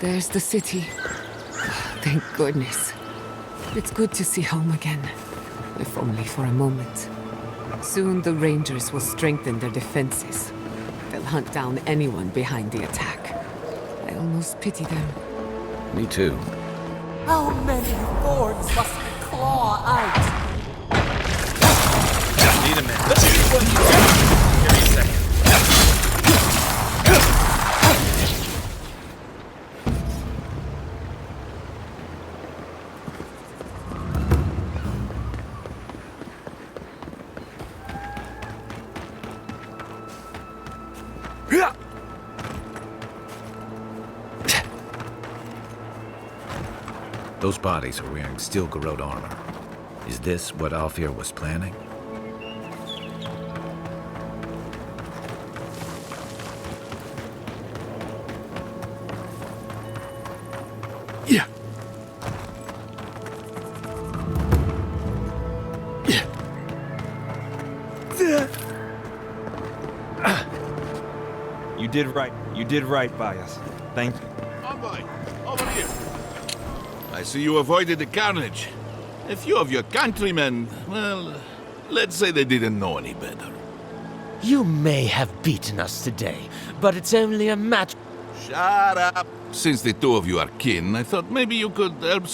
[SPEAKER 4] There's the city. Thank goodness. It's good to see home again, if only for a moment. Soon the Rangers will strengthen their defenses. They'll hunt down anyone behind the attack. I almost pity them.
[SPEAKER 3] Me too.
[SPEAKER 2] How many thorns must we claw out?
[SPEAKER 5] Need a minute. Let's see what you got. Give me a second.
[SPEAKER 3] Those bodies are wearing steel Garrote armor. Is this what Alfir was planning?
[SPEAKER 5] Yeah.
[SPEAKER 7] You did right. You did right by us. Thank you.
[SPEAKER 8] Envoy, over here. I see you avoided the carnage. A few of your countrymen, well, let's say they didn't know any better.
[SPEAKER 9] You may have beaten us today, but it's only a match.
[SPEAKER 8] Shut up. Since the two of you are kin, I thought maybe you could help.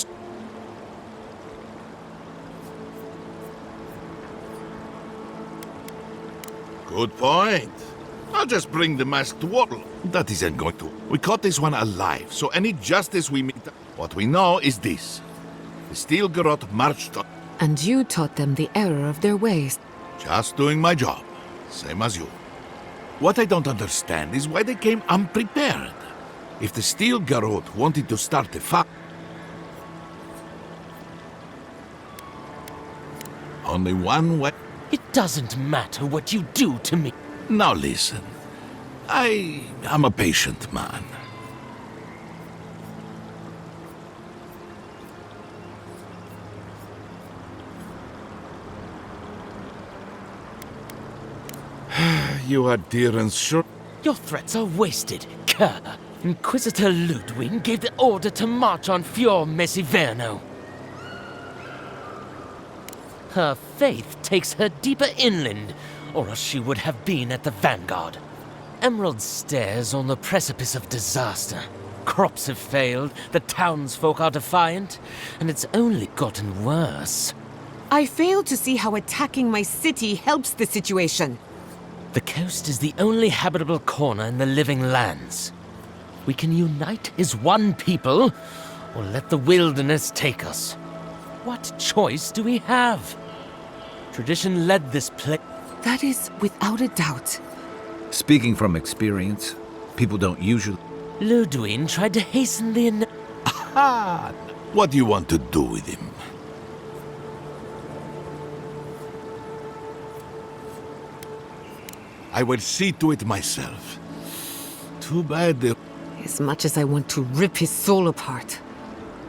[SPEAKER 8] Good point. I'll just bring the masked warlord. That isn't going to. We caught this one alive, so any justice we meet. What we know is this. The Steel Garrote marched on.
[SPEAKER 4] And you taught them the error of their ways.
[SPEAKER 8] Just doing my job. Same as you. What I don't understand is why they came unprepared. If the Steel Garrote wanted to start a fight, only one way.
[SPEAKER 9] It doesn't matter what you do to me.
[SPEAKER 8] Now listen. I am a patient man. You are dear and sure.
[SPEAKER 9] Your threats are wasted, Kerr. Inquisitor Ludwig gave the order to march on Fior Mesiverno. Her faith takes her deeper inland, or else she would have been at the vanguard. Emerald stares on the precipice of disaster. Crops have failed, the townsfolk are defiant, and it's only gotten worse.
[SPEAKER 4] I fail to see how attacking my city helps the situation.
[SPEAKER 9] The coast is the only habitable corner in the living lands. We can unite as one people, or let the wilderness take us. What choice do we have? Tradition led this place.
[SPEAKER 4] That is without a doubt.
[SPEAKER 3] Speaking from experience, people don't usually...
[SPEAKER 9] Ludwig tried to hasten the...
[SPEAKER 8] Ah, what do you want to do with him? I will see to it myself. Too bad the...
[SPEAKER 4] As much as I want to rip his soul apart.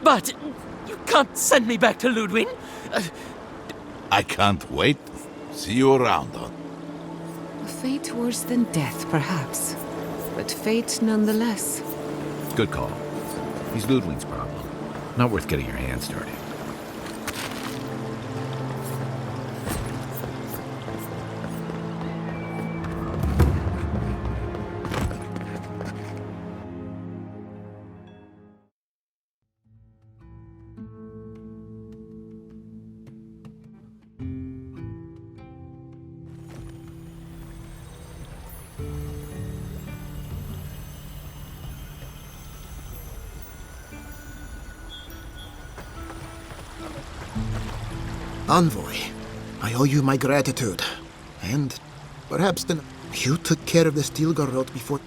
[SPEAKER 9] But you can't send me back to Ludwig.
[SPEAKER 8] I can't wait. See you around, huh?
[SPEAKER 4] A fate worse than death, perhaps. But fate nonetheless.
[SPEAKER 3] Good call. He's Ludwig's problem. Not worth getting your hands dirty.
[SPEAKER 6] Envoy, I owe you my gratitude. And perhaps then you took care of the Steel Garrote before...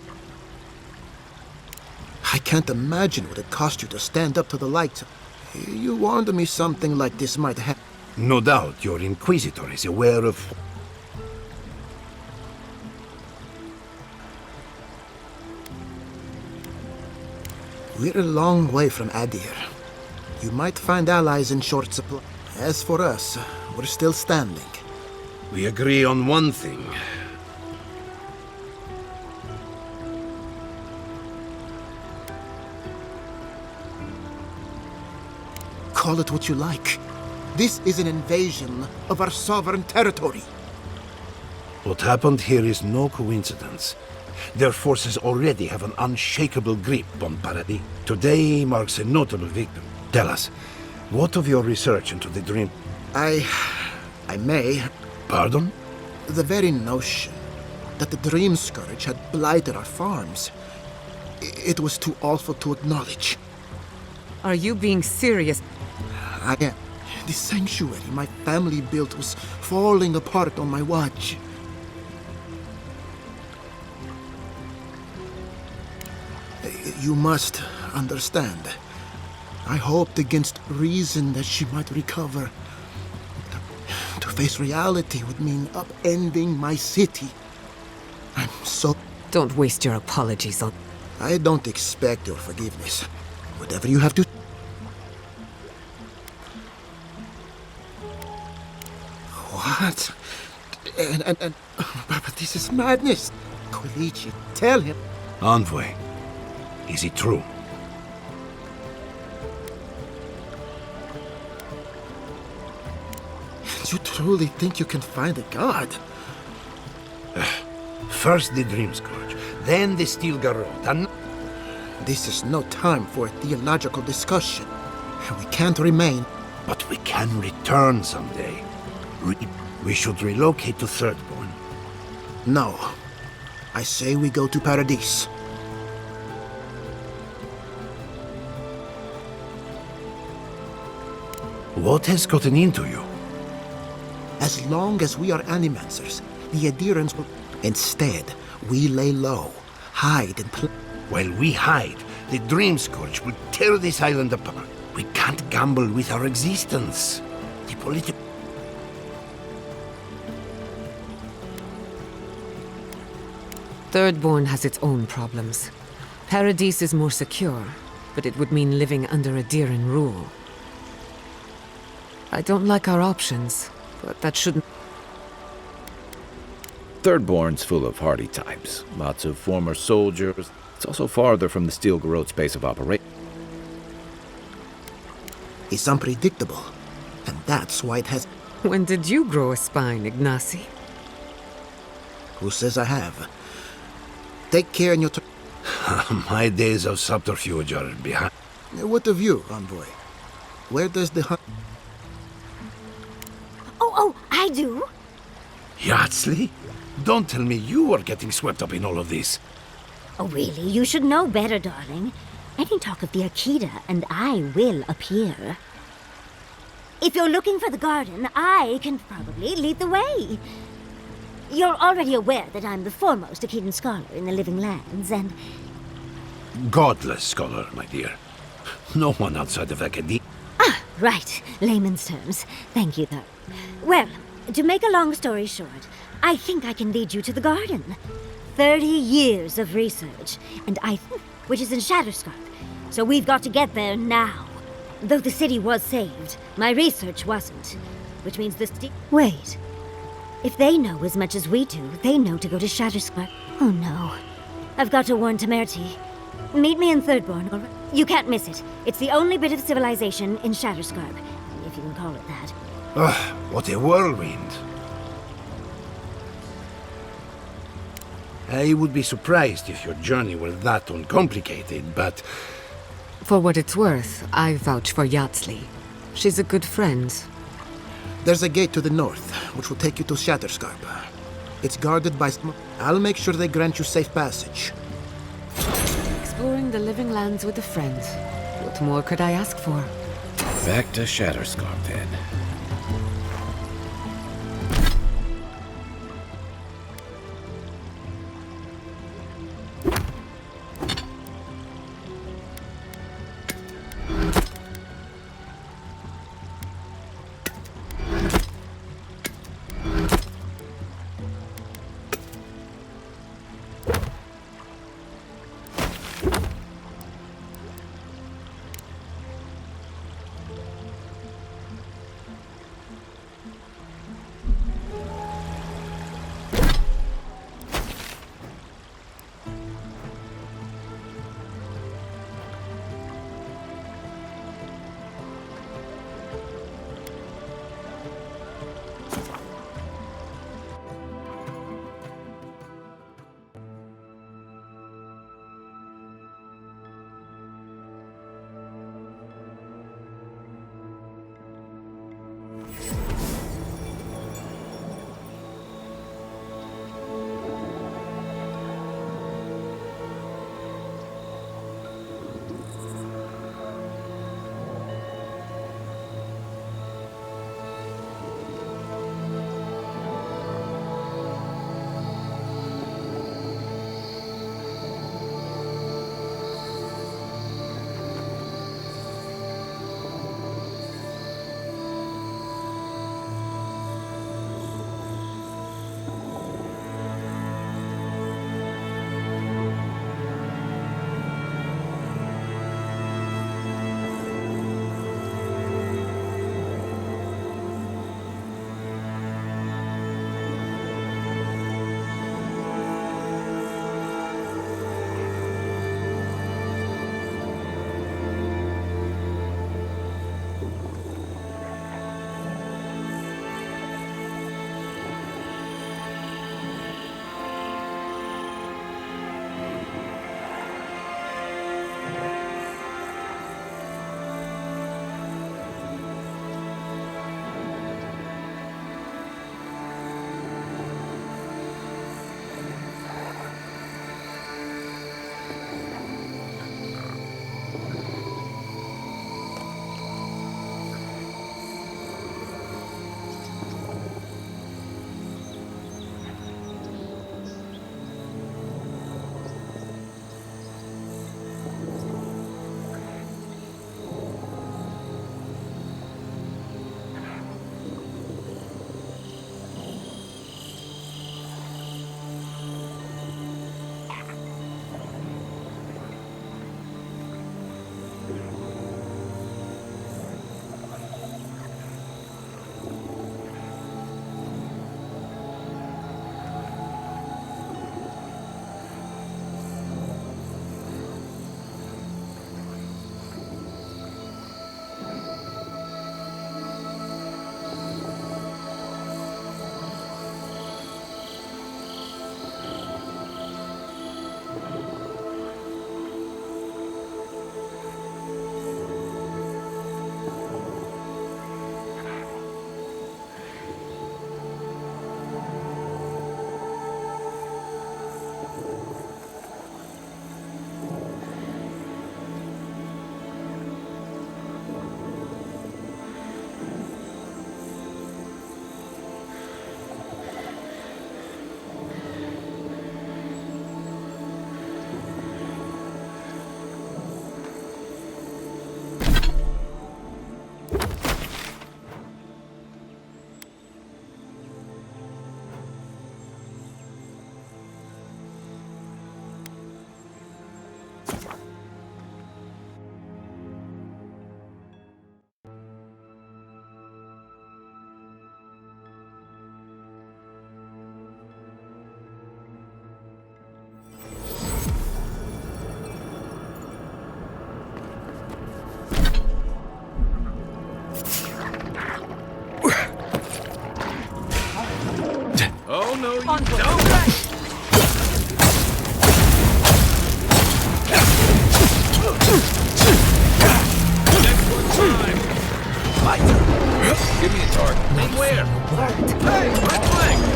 [SPEAKER 6] I can't imagine what it cost you to stand up to the light. You warned me something like this might happen.
[SPEAKER 10] No doubt your Inquisitor is aware of...
[SPEAKER 6] We're a long way from Adir. You might find allies in short supply. As for us, we're still standing.
[SPEAKER 10] We agree on one thing.
[SPEAKER 6] Call it what you like. This is an invasion of our sovereign territory.
[SPEAKER 10] What happened here is no coincidence. Their forces already have an unshakable grip on Paradis. Today marks a notable victory. Tell us, what of your research into the dream?
[SPEAKER 6] I may.
[SPEAKER 10] Pardon?
[SPEAKER 6] The very notion that the Dream Scourge had blighted our farms, it was too awful to acknowledge.
[SPEAKER 4] Are you being serious?
[SPEAKER 6] I am. The sanctuary my family built was falling apart on my watch. You must understand. I hoped against reason that she might recover. To face reality would mean upending my city. I'm so...
[SPEAKER 4] Don't waste your apologies on...
[SPEAKER 6] I don't expect your forgiveness. Whatever you have to... What? But this is madness. Koichi, tell him.
[SPEAKER 10] Envoy, is it true?
[SPEAKER 6] You truly think you can find a god?
[SPEAKER 10] First the Dream Scourge, then the Steel Garrote, and...
[SPEAKER 6] This is no time for a theological discussion. We can't remain.
[SPEAKER 10] But we can return someday. We should relocate to Thirdborn.
[SPEAKER 6] No. I say we go to Paradis.
[SPEAKER 10] What has gotten into you?
[SPEAKER 6] As long as we are animancers, the adherents will... Instead, we lay low, hide and play.
[SPEAKER 10] While we hide, the Dream Scourge will tear this island apart. We can't gamble with our existence. The political...
[SPEAKER 4] Thirdborn has its own problems. Paradis is more secure, but it would mean living under Aediran rule. I don't like our options, but that shouldn't...
[SPEAKER 3] Thirdborn's full of hardy types. Lots of former soldiers. It's also farther from the Steel Garrote's base of operation.
[SPEAKER 6] It's unpredictable, and that's why it has...
[SPEAKER 4] When did you grow a spine, Ignacy?
[SPEAKER 6] Who says I have? Take care in your...
[SPEAKER 10] My days of subterfuge are behind.
[SPEAKER 6] What of you, Envoy? Where does the hunt...
[SPEAKER 11] Oh, I do.
[SPEAKER 10] Yardsley? Don't tell me you are getting swept up in all of this.
[SPEAKER 11] Oh, really? You should know better, darling. Any talk of the Akita, and I will appear. If you're looking for the garden, I can probably lead the way. You're already aware that I'm the foremost Akkadian scholar in the Living Lands, and...
[SPEAKER 10] Godless scholar, my dear. No one outside of academia.
[SPEAKER 11] Ah, right. Layman's terms. Thank you, though. Well, to make a long story short, I think I can lead you to the garden. 30 years of research, and which is in Shatterscarp. So we've got to get there now. Though the city was saved, my research wasn't. Which means Wait. If they know as much as we do, they know to go to Shatterscarp. Oh no. I've got to warn Temerity. Meet me in Thirdborn, alright? You can't miss it. It's the only bit of civilization in Shatterscarp, if you can call it that.
[SPEAKER 10] Ah, what a whirlwind. I would be surprised if your journey were that uncomplicated, but...
[SPEAKER 4] For what it's worth, I vouch for Yatsley. She's a good friend.
[SPEAKER 6] There's a gate to the north, which will take you to Shatterscarp. It's guarded by... I'll make sure they grant you safe passage.
[SPEAKER 4] Exploring the Living Lands with a friend. What more could I ask for?
[SPEAKER 3] Back to Shatterscarp, then. Oh, no, you
[SPEAKER 9] Onward.
[SPEAKER 3] don't! Next one's time! My turn! Give me a target. Aim where? Hey, right flank!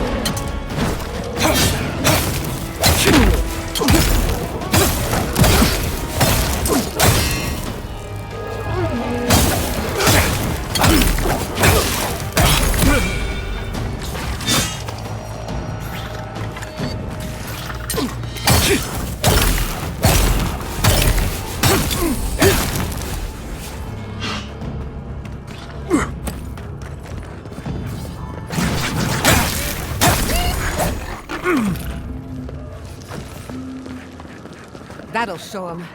[SPEAKER 4] That'll show him.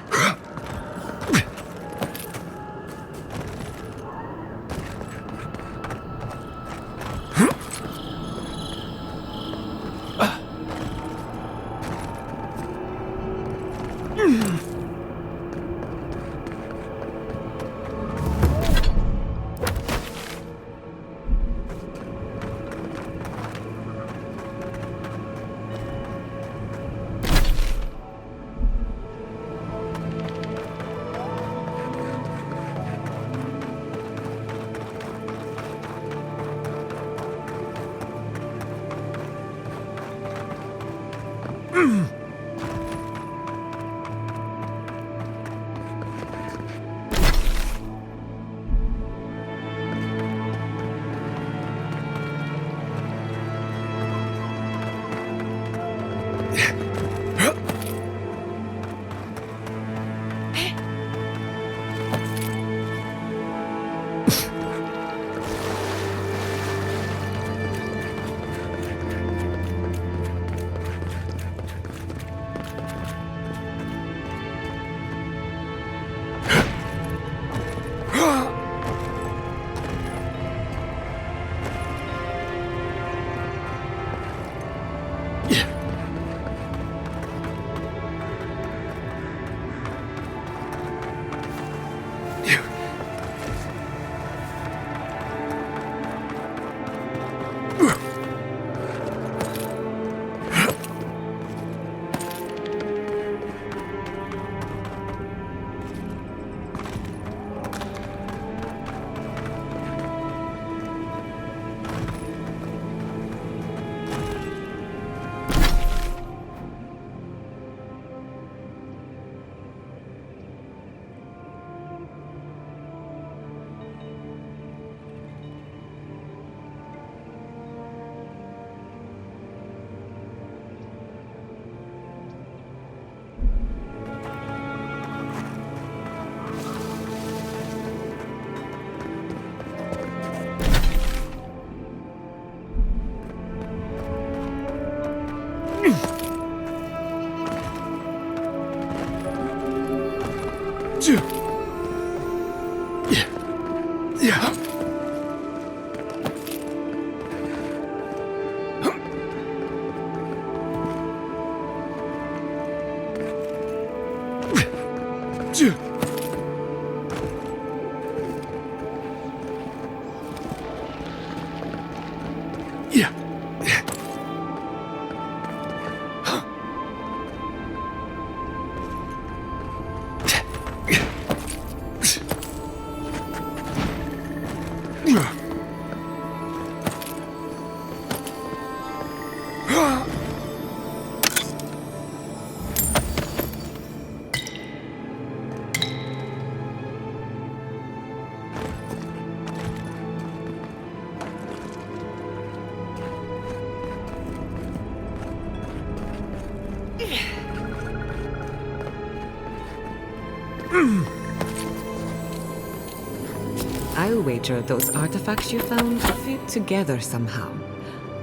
[SPEAKER 4] I'll wager those artifacts you found fit together somehow.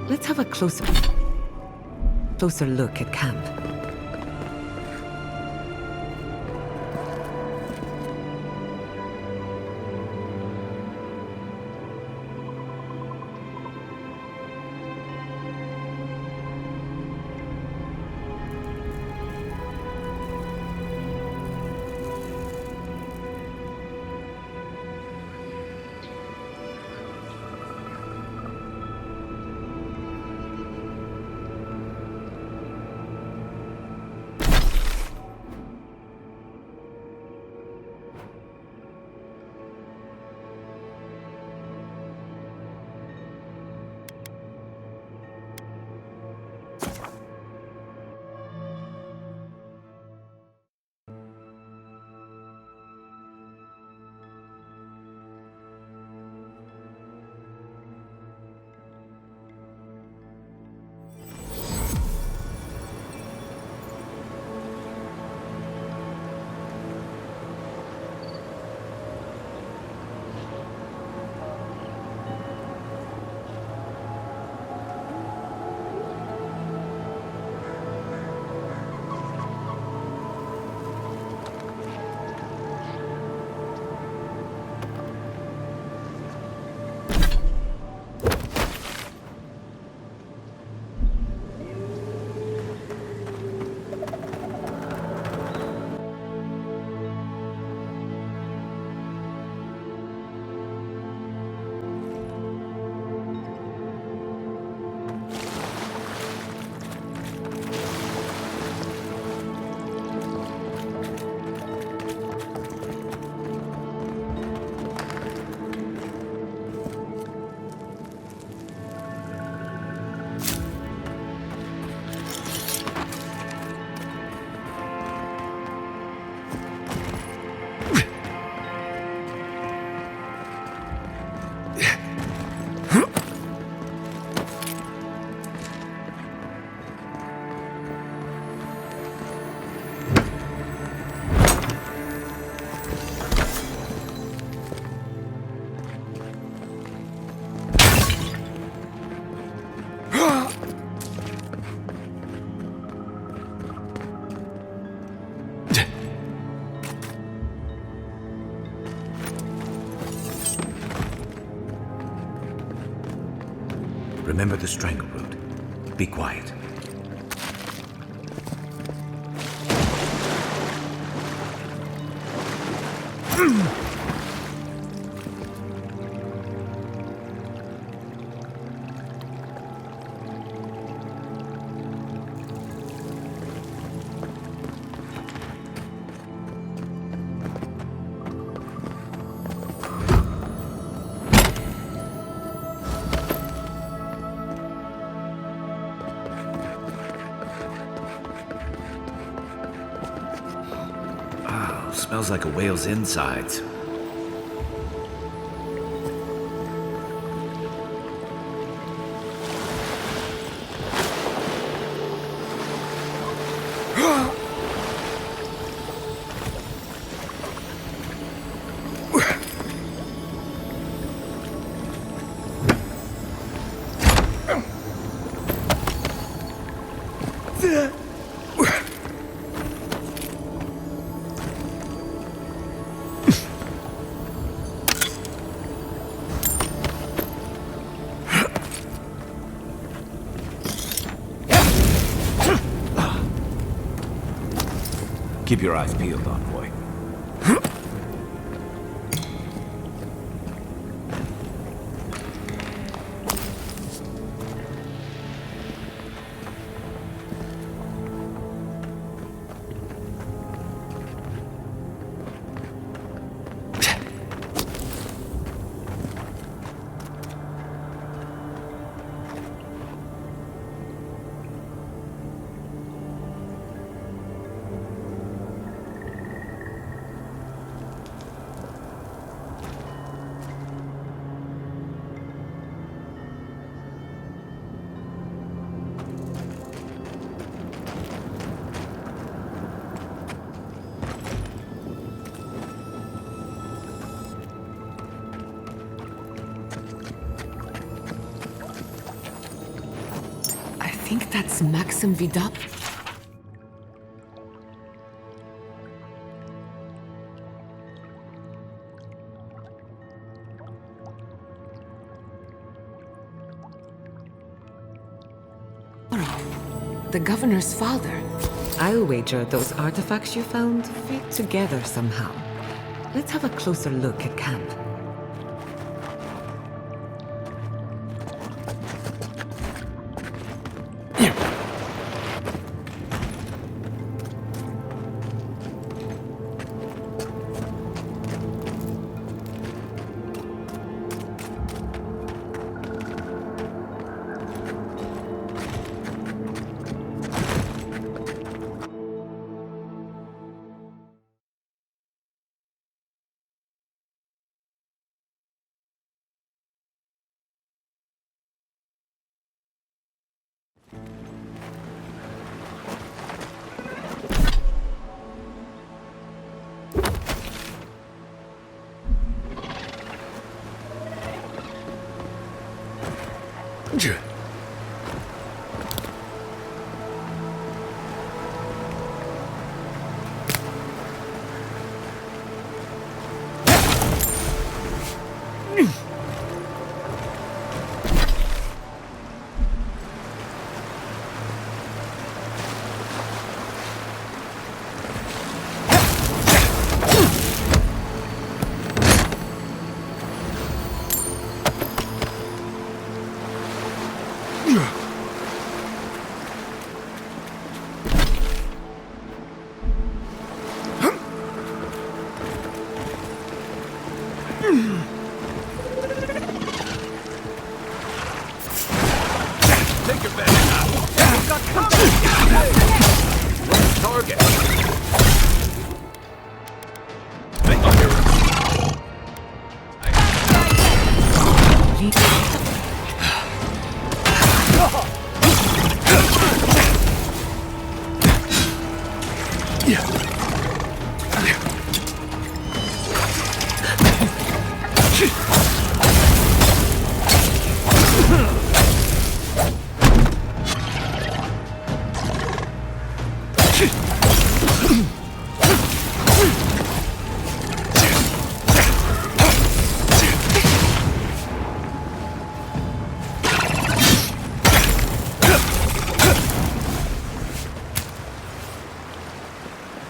[SPEAKER 4] Let's have a closer look at camp.
[SPEAKER 3] Remember the strangle root. Be quiet. Smells like a whale's insides. Keep your eyes peeled, envoy.
[SPEAKER 4] I think that's Maxim Vidal. The governor's father. I'll wager those artifacts you found fit together somehow. Let's have a closer look at camp.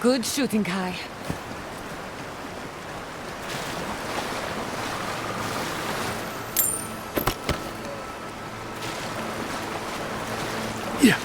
[SPEAKER 4] Good shooting, Kai.
[SPEAKER 6] Yeah.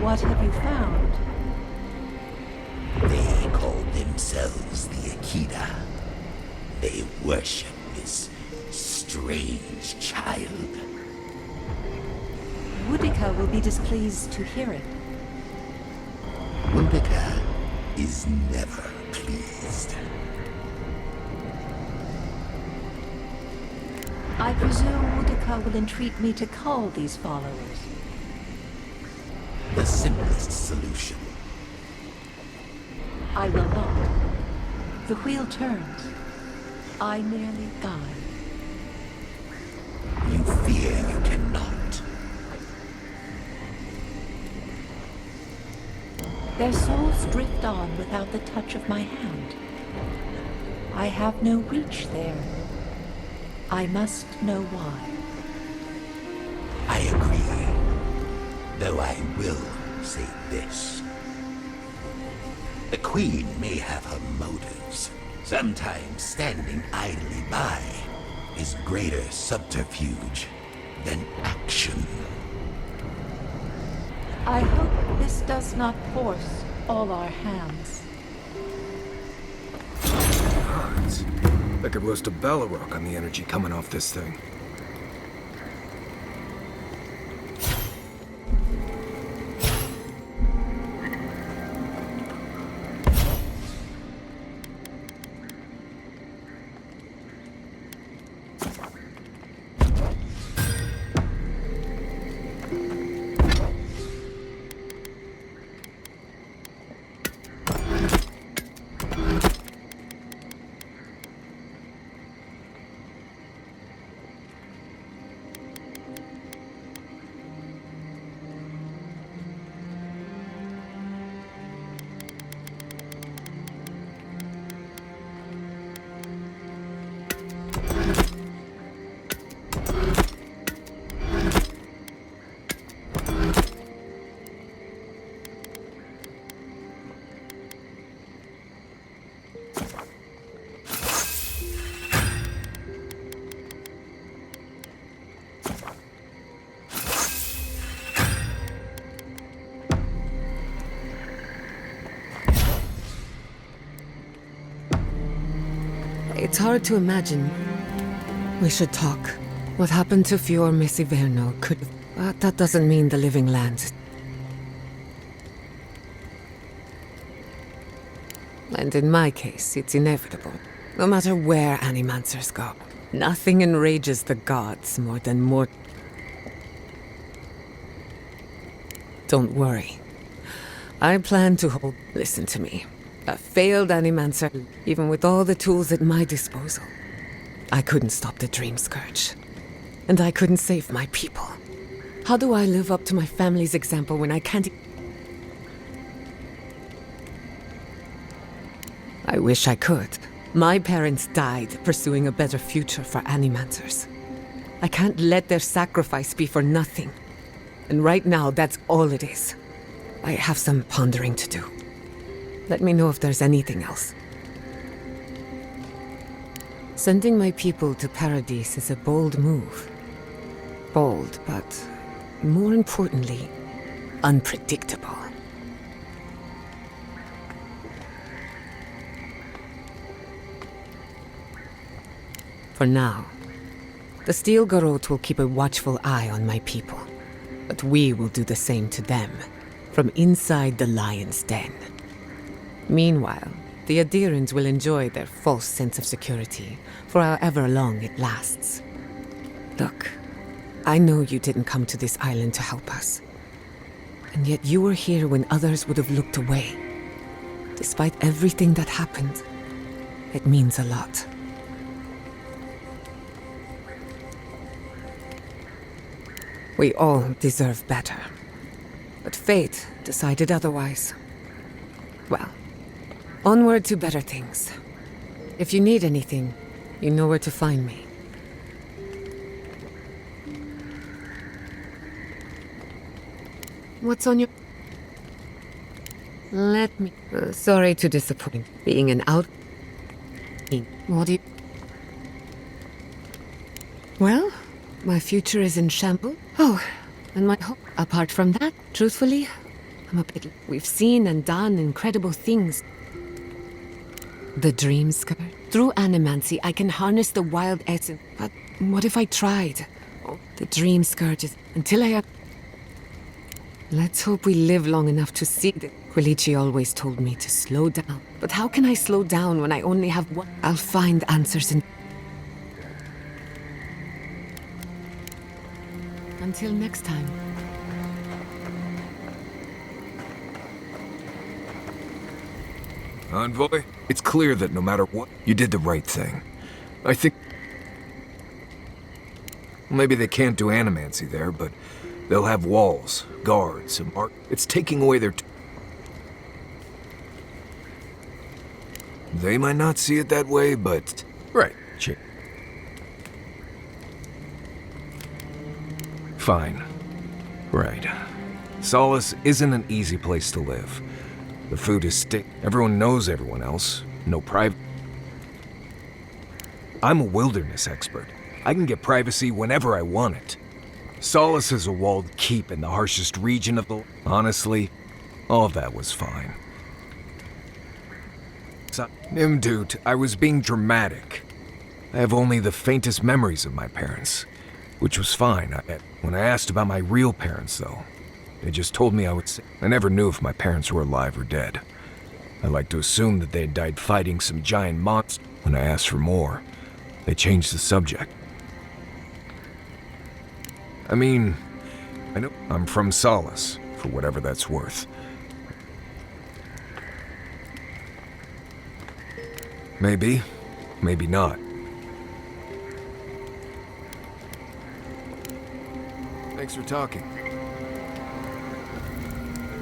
[SPEAKER 12] What have you found?
[SPEAKER 13] They call themselves the Akita. They worship this strange child.
[SPEAKER 12] Woodika will be displeased to hear it.
[SPEAKER 13] Woodika is never pleased.
[SPEAKER 12] I presume Woodika will entreat me to call these followers.
[SPEAKER 13] The simplest solution.
[SPEAKER 12] I will not. The wheel turns. I merely guide.
[SPEAKER 13] You fear you cannot.
[SPEAKER 12] Their souls drift on without the touch of my hand. I have no reach there. I must know why.
[SPEAKER 13] I agree. Though I will say this. The Queen may have her motives. Sometimes standing idly by is greater subterfuge than action.
[SPEAKER 12] I hope this does not force all our hands.
[SPEAKER 1] Gods. I could roast a Balrog on the energy coming off this thing.
[SPEAKER 4] It's hard to imagine. We should talk. What happened to Fior Messiverno could... But that doesn't mean the living lands. And in my case, it's inevitable. No matter where animancers go. Nothing enrages the gods more than Don't worry. I plan to hold... Listen to me. A failed animancer, even with all the tools at my disposal. I couldn't stop the Dream Scourge. And I couldn't save my people. How do I live up to my family's example when I can't... I wish I could. My parents died pursuing a better future for animancers. I can't let their sacrifice be for nothing. And right now, that's all it is. I have some pondering to do. Let me know if there's anything else. Sending my people to Paradise is a bold move. Bold, but more importantly, unpredictable. For now, The Steel Garrote will keep a watchful eye on my people, but we will do the same to them, from inside the lion's den. Meanwhile, the Aedirans will enjoy their false sense of security for however long it lasts. Look, I know you didn't come to this island to help us. And yet you were here when others would have looked away. Despite everything that happened, it means a lot. We all deserve better. But fate decided otherwise. Well, onward to better things. If you need anything, you know where to find me. What's on your... Let me... sorry to disappoint. Being an out... What do you... Well, my future is in shambles. Oh, and my hope... Apart from that, truthfully, I'm a bit... We've seen and done incredible things. The Dream Skirt. Through animancy, I can harness the wild essence. But what if I tried? Oh, the Dream Scourge is... Until I... Let's hope we live long enough to see that. Quilici always told me to slow down. But how can I slow down when I only have one? I'll find answers in... Until next time.
[SPEAKER 1] Envoy, it's clear that no matter what, you did the right thing. I think... Maybe they can't do animancy there, but they'll have walls, guards, and art. It's taking away their... They might not see it that way, but... Right, Chick. Fine. Right. Solace isn't an easy place to live. The food is everyone knows everyone else. No private... I'm a wilderness expert. I can get privacy whenever I want it. Solace is a walled keep in the harshest region of the... Honestly, all of that was fine. Nimdut, I was being dramatic. I have only the faintest memories of my parents, which was fine. When I asked about my real parents, though, they just told me I would say. I never knew if my parents were alive or dead. I like to assume that they had died fighting some giant monster. When I asked for more, they changed the subject. I mean, I know I'm from Solace, for whatever that's worth. Maybe, maybe not. Thanks for talking.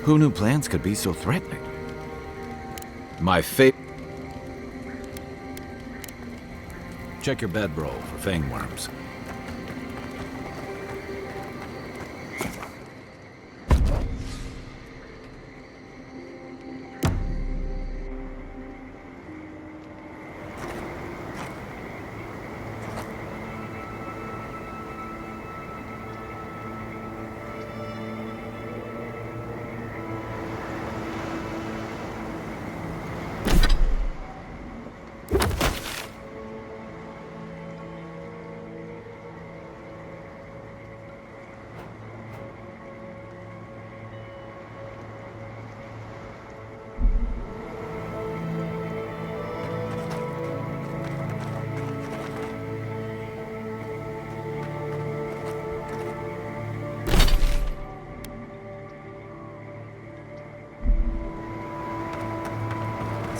[SPEAKER 3] Who knew plans could be so threatening? My fate. Check your bedroll for fang worms.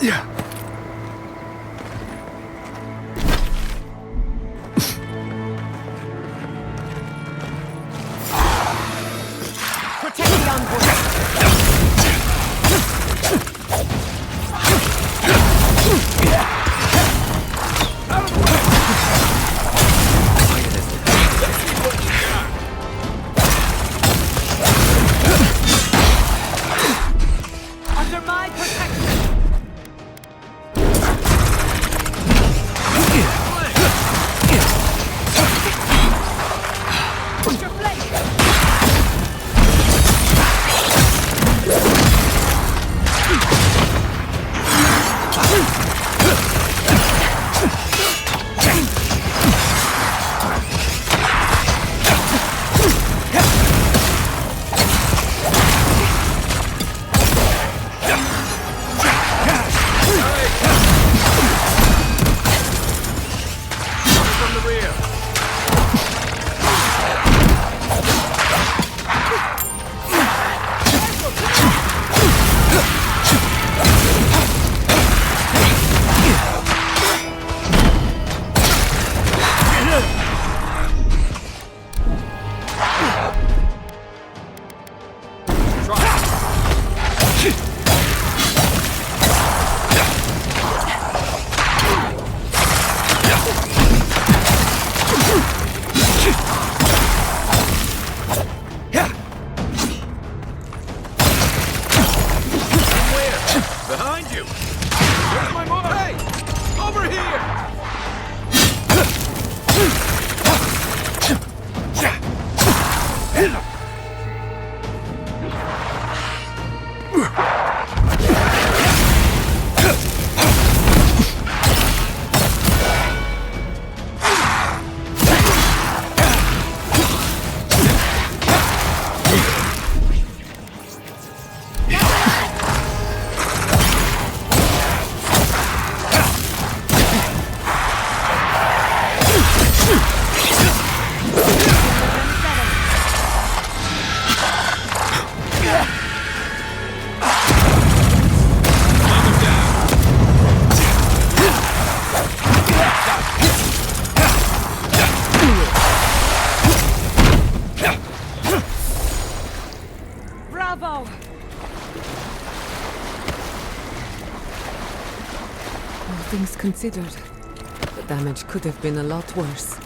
[SPEAKER 1] Yeah.
[SPEAKER 4] Protect the envoy.
[SPEAKER 9] Under my protection!
[SPEAKER 4] things considered, the damage could have been a lot worse.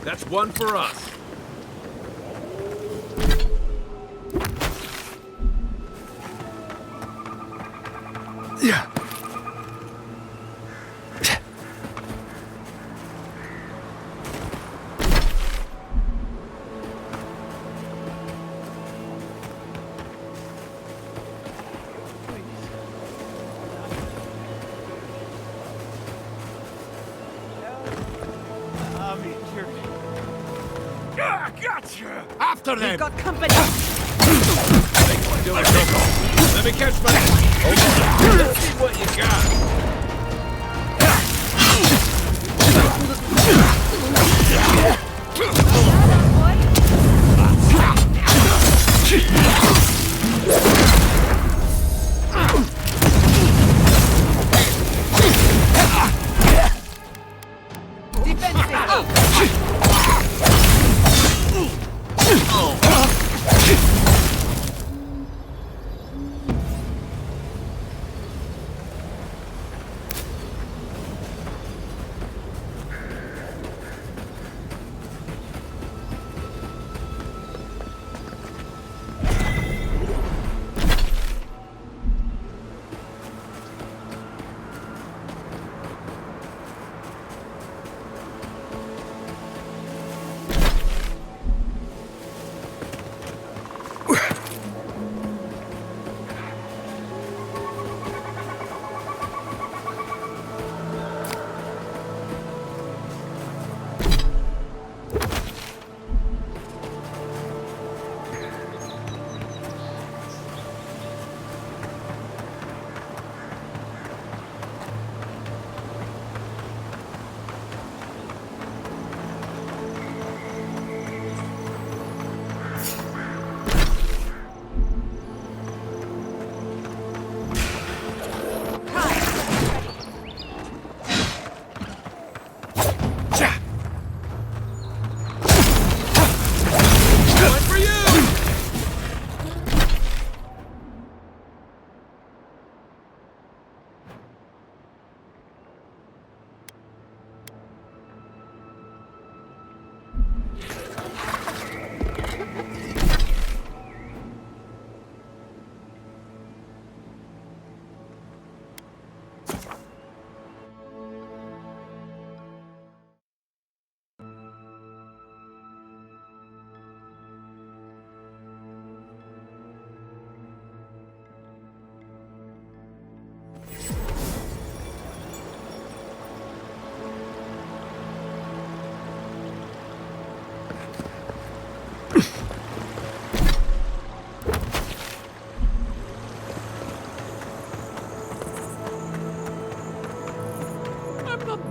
[SPEAKER 5] That's one for us.
[SPEAKER 1] Yeah.
[SPEAKER 5] Gotcha!
[SPEAKER 8] After them!
[SPEAKER 12] We've got company!
[SPEAKER 5] Let me catch my... Hold on. Let's see what you got.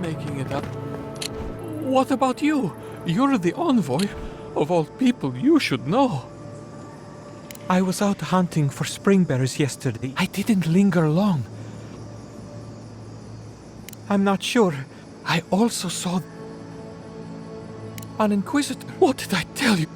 [SPEAKER 14] Making it up. What about you? You're the envoy. Of all people, you should know.
[SPEAKER 7] I was out hunting for spring bears yesterday. I didn't linger long. I'm not sure. I also saw an inquisitor. What did I tell you?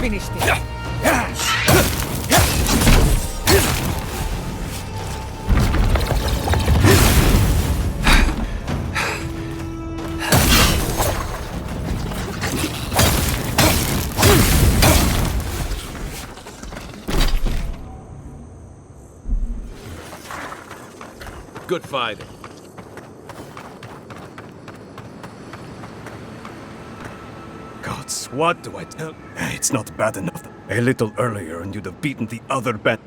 [SPEAKER 2] Finished it.
[SPEAKER 5] Good fighting.
[SPEAKER 15] Gods, what do I tell? It's not bad enough. A little earlier and you'd have beaten the other band.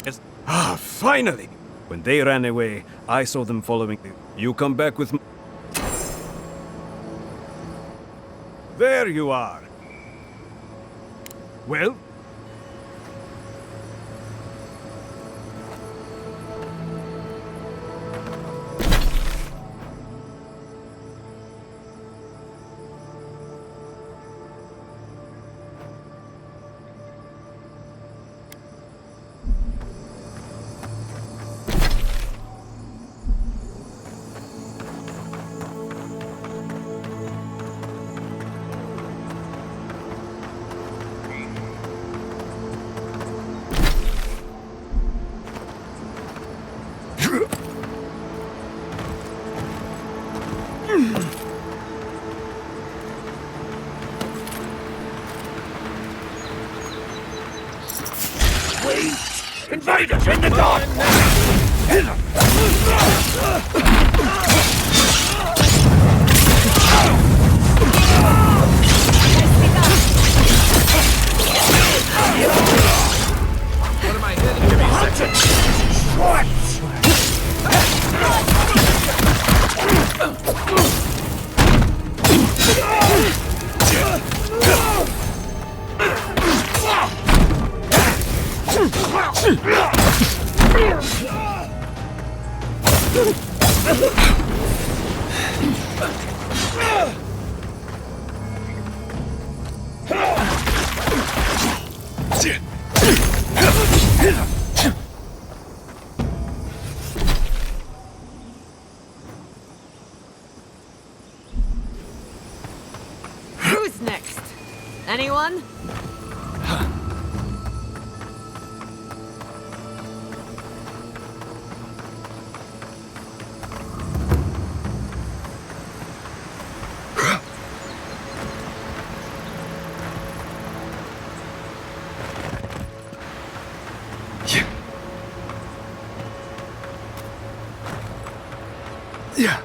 [SPEAKER 15] Yes. Ah, finally! When they ran away, I saw them following you. You come back with me. There you are. Well?
[SPEAKER 2] Invaders in the dark!
[SPEAKER 5] What am I hitting? Give me a second.
[SPEAKER 4] Who's next? Anyone?
[SPEAKER 1] Yeah.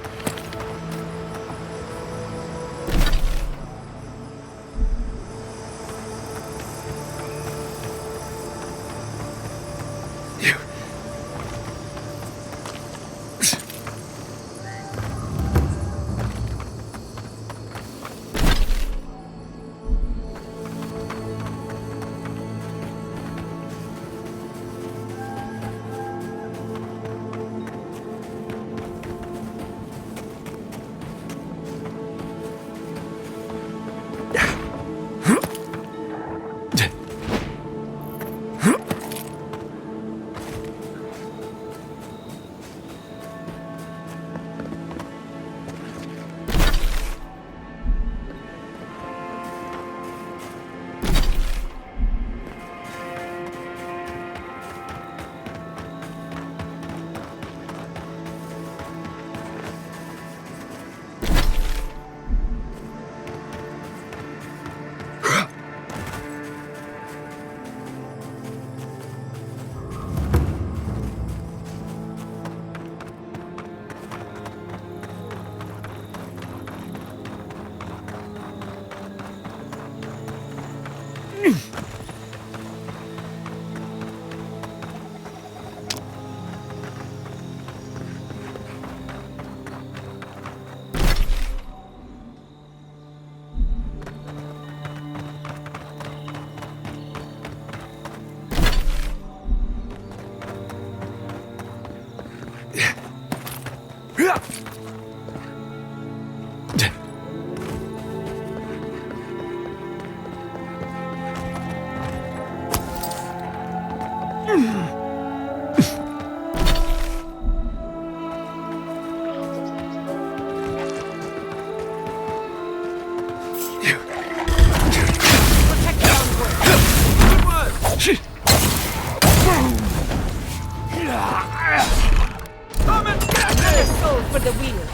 [SPEAKER 4] For the wheel.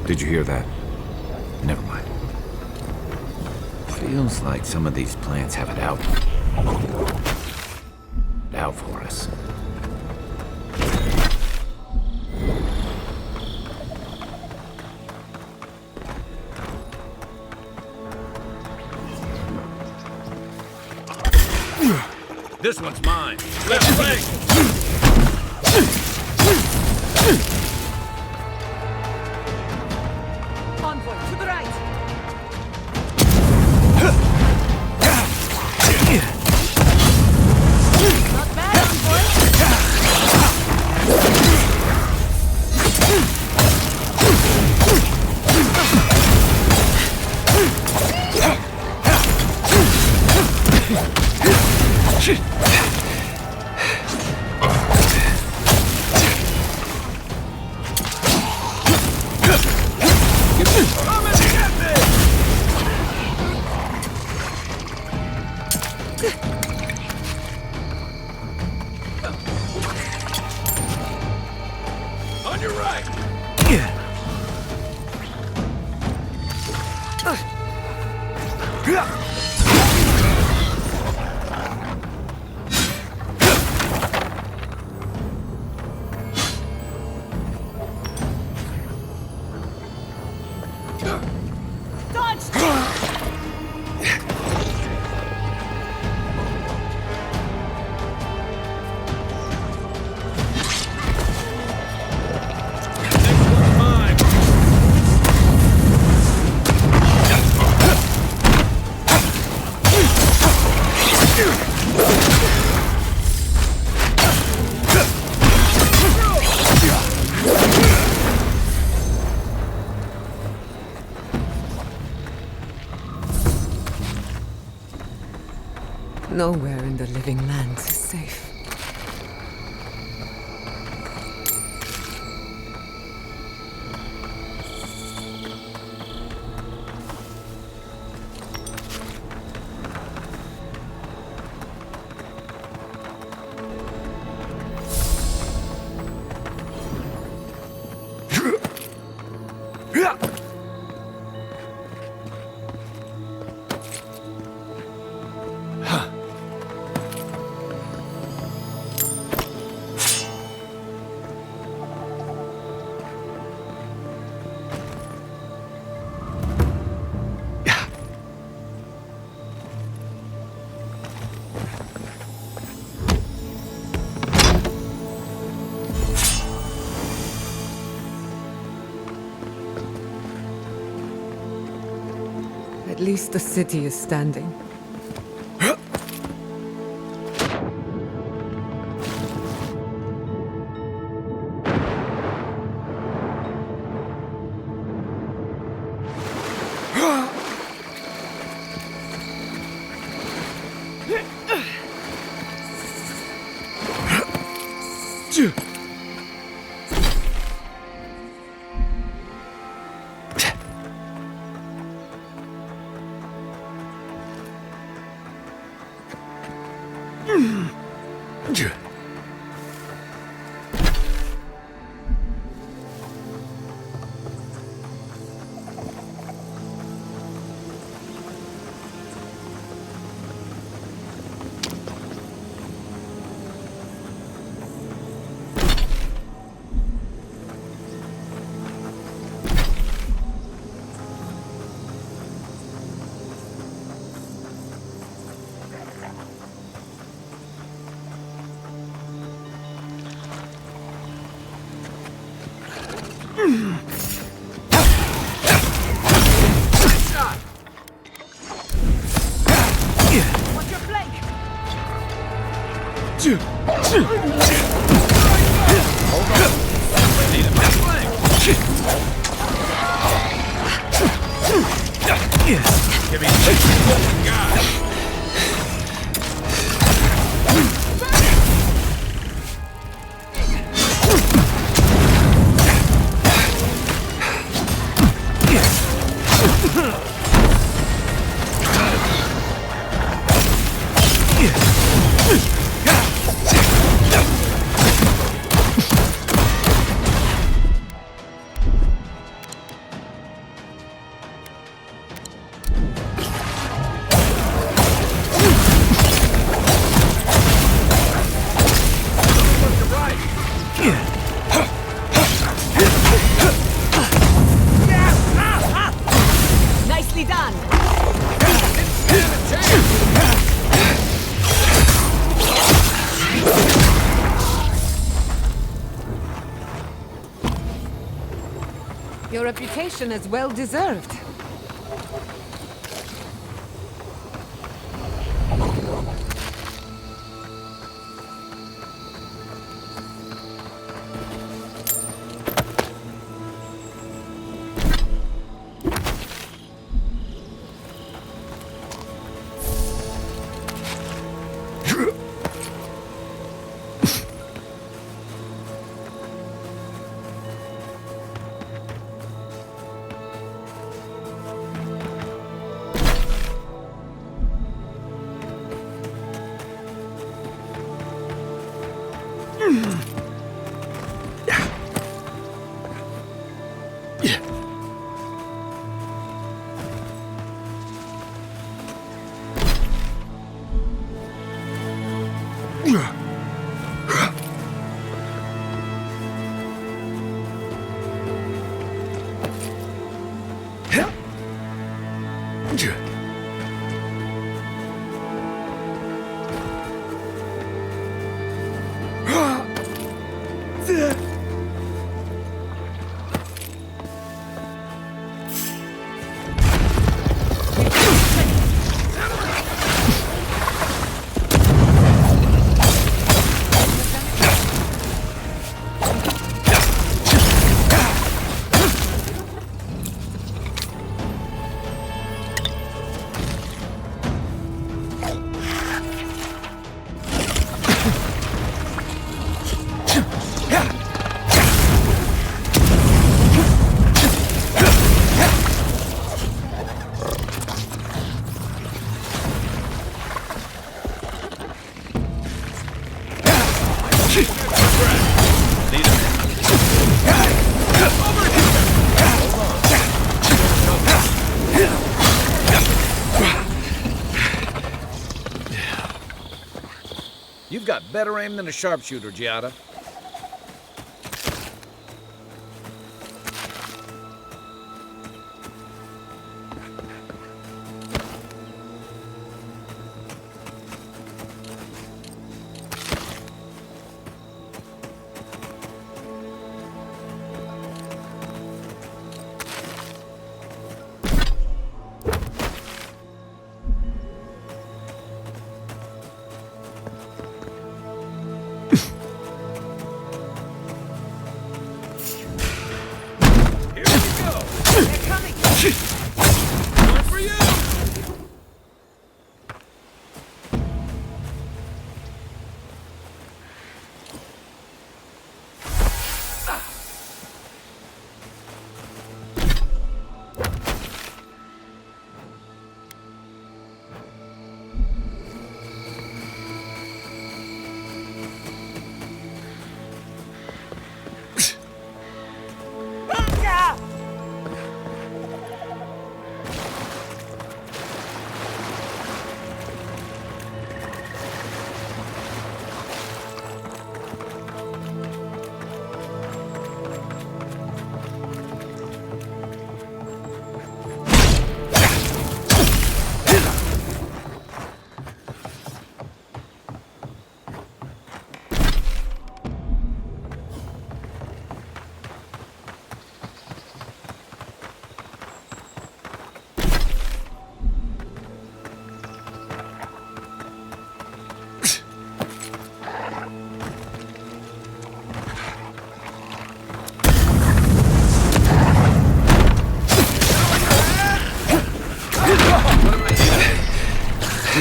[SPEAKER 3] Did you hear that? Never mind. Feels like some of these plants have it out for us.
[SPEAKER 5] This one's mine. Left flank.
[SPEAKER 4] Envoy, to the right. Not bad,
[SPEAKER 5] On your right.
[SPEAKER 4] Nowhere in the living lands is safe. At least the city is standing. Nicely done! Your reputation is well deserved.
[SPEAKER 3] got better aim than a sharpshooter, Giada.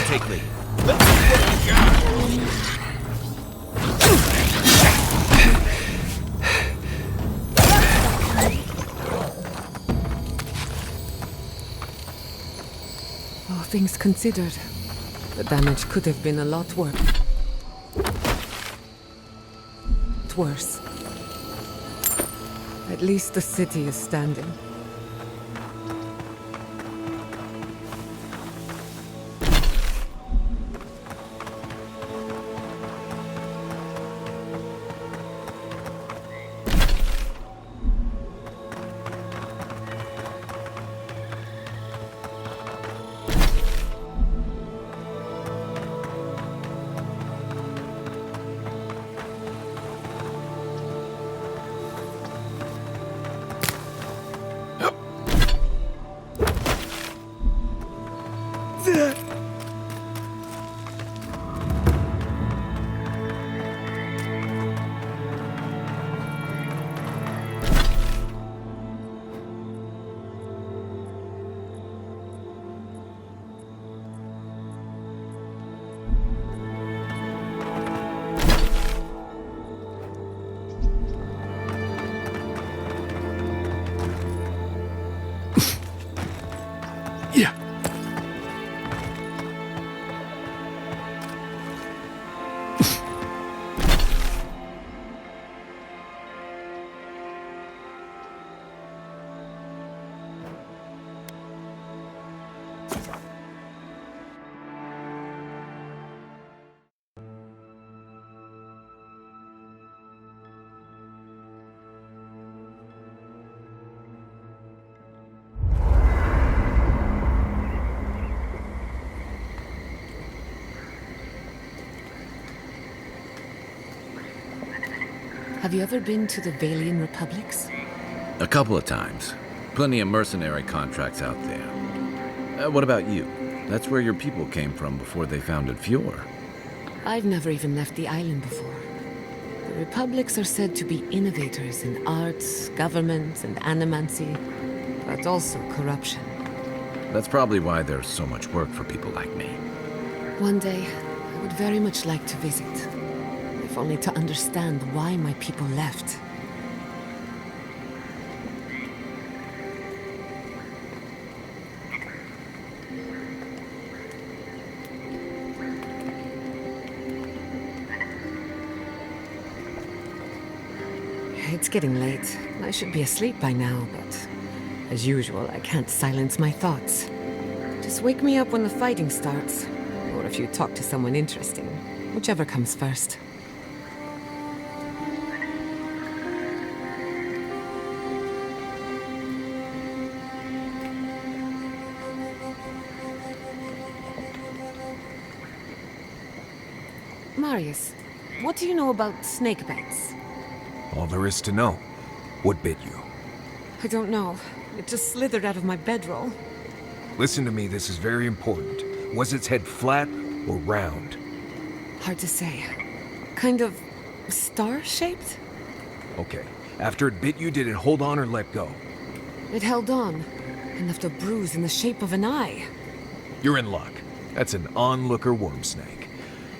[SPEAKER 3] Take lead.
[SPEAKER 4] All things considered, the damage could have been a lot worse. At least the city is standing. Have you ever been to the Valian Republics?
[SPEAKER 3] A couple of times. Plenty of mercenary contracts out there. What about you? That's where your people came from before they founded Fjord.
[SPEAKER 4] I've never even left the island before. The Republics are said to be innovators in arts, government, and animancy, but also corruption.
[SPEAKER 3] That's probably why there's so much work for people like me.
[SPEAKER 4] One day, I would very much like to visit. If only to understand why my people left. It's getting late. I should be asleep by now, but as usual, I can't silence my thoughts. Just wake me up when the fighting starts, or if you talk to someone interesting. whichever comes first. Marius, what do you know about snake bites?
[SPEAKER 1] All there is to know. What bit you?
[SPEAKER 4] I don't know. It just slithered out of my bedroll.
[SPEAKER 1] Listen to me, this is very important. Was its head flat or round?
[SPEAKER 4] Hard to say. Kind of star-shaped?
[SPEAKER 1] Okay. After it bit you, did it hold on or let go?
[SPEAKER 4] It held on and left a bruise in the shape of an eye.
[SPEAKER 1] You're in luck. That's an onlooker worm snake.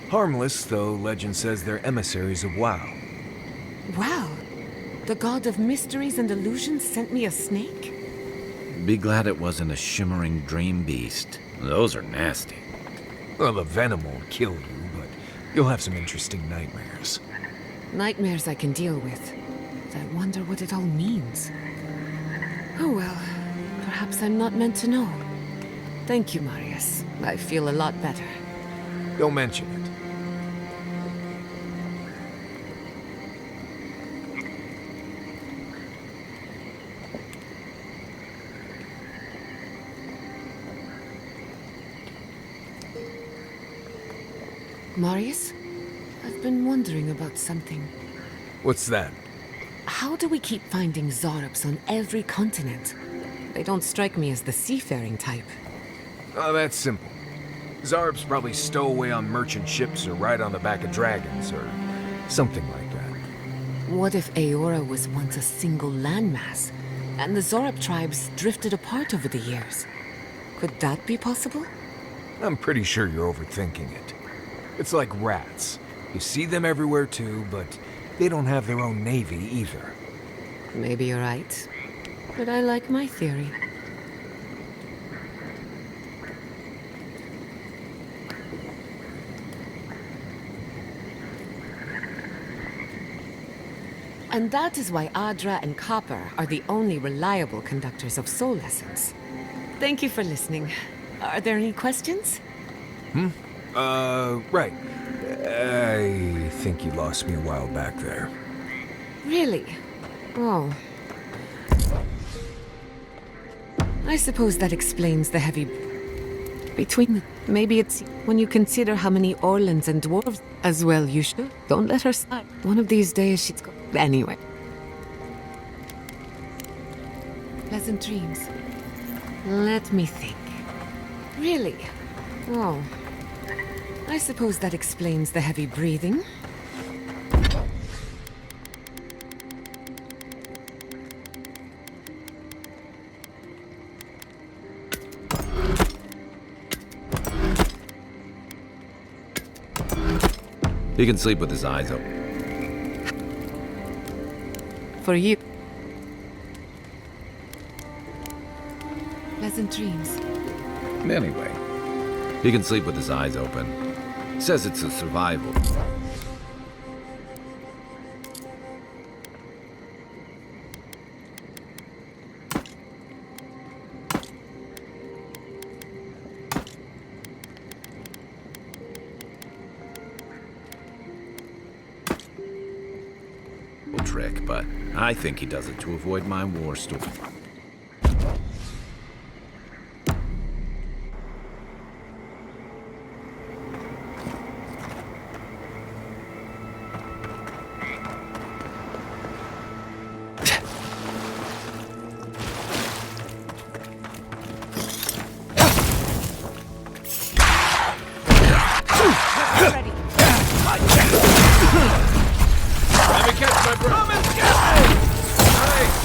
[SPEAKER 1] Harmless, though legend says they're emissaries of WoW.
[SPEAKER 4] Wow. The god of mysteries and illusions sent me a snake?
[SPEAKER 3] Be glad it wasn't a shimmering dream beast. Those are nasty.
[SPEAKER 1] Well, the venom won't kill you, but you'll have some interesting nightmares.
[SPEAKER 4] Nightmares I can deal with. But I wonder what it all means. Oh well, perhaps I'm not meant to know. Thank you, Marius. I feel a lot better.
[SPEAKER 1] Don't mention it.
[SPEAKER 4] Marius? I've been wondering about something.
[SPEAKER 1] What's that?
[SPEAKER 4] How do we keep finding Zorops on every continent? They don't strike me as the seafaring type.
[SPEAKER 1] Oh, that's simple. Zarbs probably stow away on merchant ships or ride on the back of dragons or something like that.
[SPEAKER 4] What if Eora was once a single landmass, and the Zorop tribes drifted apart over the years? Could that be possible?
[SPEAKER 1] I'm pretty sure you're overthinking it. It's like rats. You see them everywhere too, but they don't have their own navy either.
[SPEAKER 4] Maybe you're right. But I like my theory. And that is why Adra and Copper are the only reliable conductors of soul essence. Thank you for listening. Are there any questions?
[SPEAKER 1] Right. I think you lost me a while back there.
[SPEAKER 4] Really? Oh. I suppose that explains the heavy... between the... Maybe it's when you consider how many Orlans and dwarves... As well, you should. Don't let her slide. One of these days she's... Anyway. Pleasant dreams. Let me think. Really? Oh. I suppose that explains the heavy breathing.
[SPEAKER 3] He can sleep with his eyes open.
[SPEAKER 4] For you. Pleasant dreams.
[SPEAKER 3] Anyway, he can sleep with his eyes open. Says it's a survival. Trick, but I think he does it to avoid my war story.
[SPEAKER 5] Let me catch my breath. Come and get me! Nice!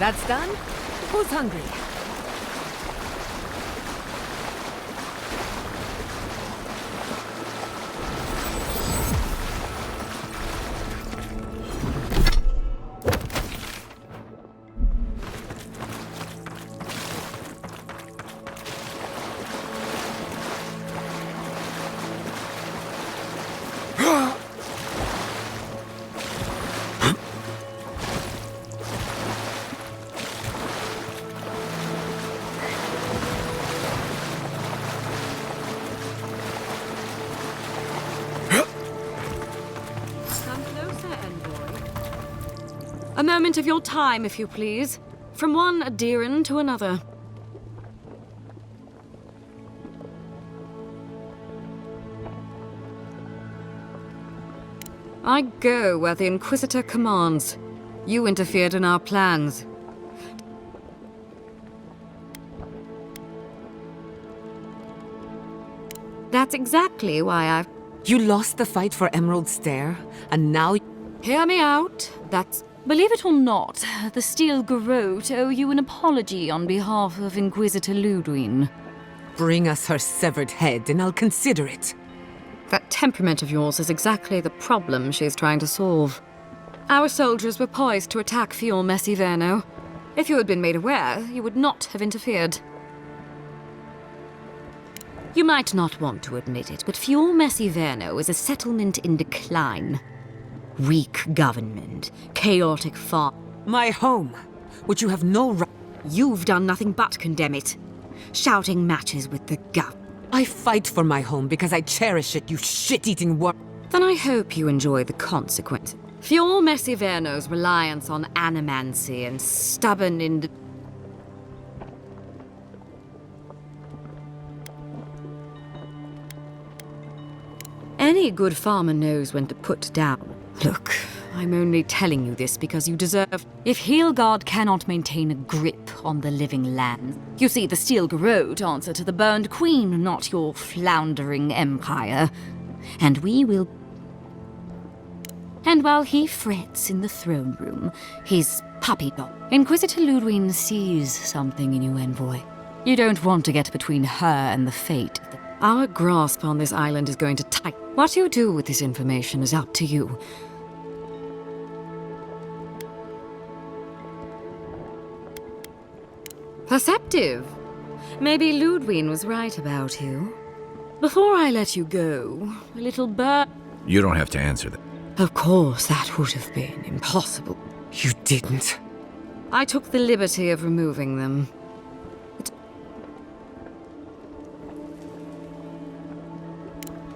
[SPEAKER 4] That's done. Who's hungry?
[SPEAKER 16] A moment of your time, if you please. From one Aedirn to another. I go where the Inquisitor commands. You interfered in our plans. That's exactly why I've...
[SPEAKER 4] You lost the fight for Emerald Stair, and now...
[SPEAKER 16] Hear me out. That's... Believe it or not, the Steel Garrote owe you an apology on behalf of Inquisitor Ludwin.
[SPEAKER 4] Bring us her severed head, and I'll consider it.
[SPEAKER 16] That temperament of yours is exactly the problem she's trying to solve. Our soldiers were poised to attack Fior Messiverno. If you had been made aware, you would not have interfered. You might not want to admit it, but Fior Messiverno is a settlement in decline. Weak government, chaotic farm.
[SPEAKER 4] My home, which you have no right...
[SPEAKER 16] You've done nothing but condemn it. Shouting matches with the gov...
[SPEAKER 4] I fight for my home because I cherish it, you shit-eating worm.
[SPEAKER 16] Then I hope you enjoy the consequence. Fior Messiverno's reliance on animancy and stubborn Any good farmer knows when to put down. Look, I'm only telling you this because you deserve... If Heelgard cannot maintain a grip on the living land... You see, the Steel Garrote answer to the burned queen, not your floundering empire. And we will... And while he frets in the throne room, his puppy dog... Inquisitor Ludwin sees something in you, envoy. You don't want to get between her and the fate. Our grasp on this island is going to tighten. What you do with this information is up to you. Perceptive. Maybe Ludwin was right about you. Before I let you go, a little bird...
[SPEAKER 3] You don't have to answer that.
[SPEAKER 16] Of course, that would have been impossible.
[SPEAKER 4] You didn't.
[SPEAKER 16] I took the liberty of removing them.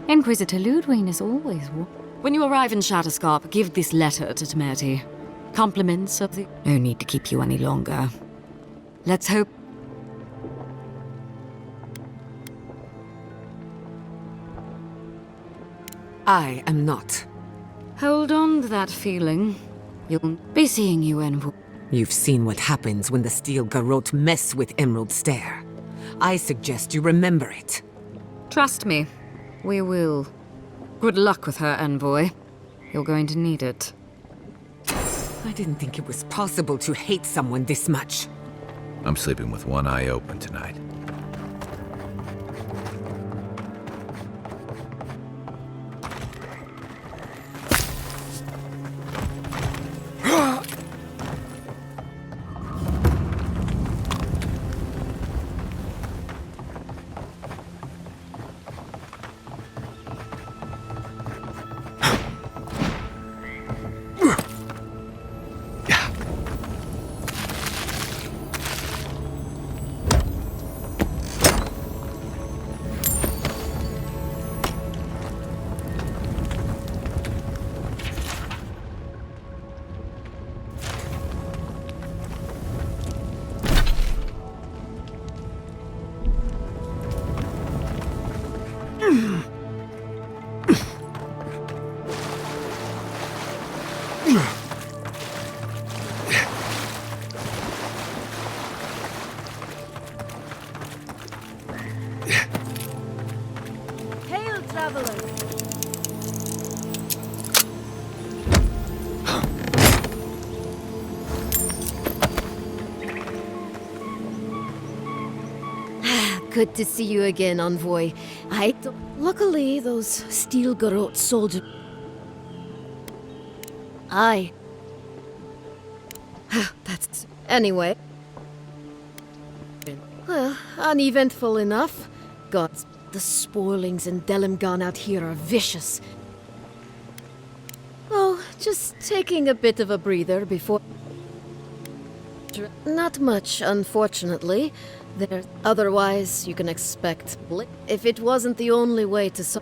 [SPEAKER 16] Inquisitor Ludwin is always... When you arrive in Shatterscarp, give this letter to Temerity. Compliments of the... No need to keep you any longer. Let's hope...
[SPEAKER 4] I am not.
[SPEAKER 16] Hold on to that feeling. You'll be seeing you, Envoy.
[SPEAKER 4] You've seen what happens when the Steel Garrote mess with Emerald Stair. I suggest you remember it.
[SPEAKER 16] Trust me, we will. Good luck with her, Envoy. You're going to need it.
[SPEAKER 4] I didn't think it was possible to hate someone this much.
[SPEAKER 3] I'm sleeping with one eye open tonight.
[SPEAKER 17] Good to see you again, Envoy. Luckily, those Steel Garrote soldiers... That's... Anyway. Well, uneventful enough. Gods, the spoilings in Delimgan out here are vicious. Oh, just taking a bit of a breather before... Not much, unfortunately. Otherwise, you can expect... If it wasn't the only way to...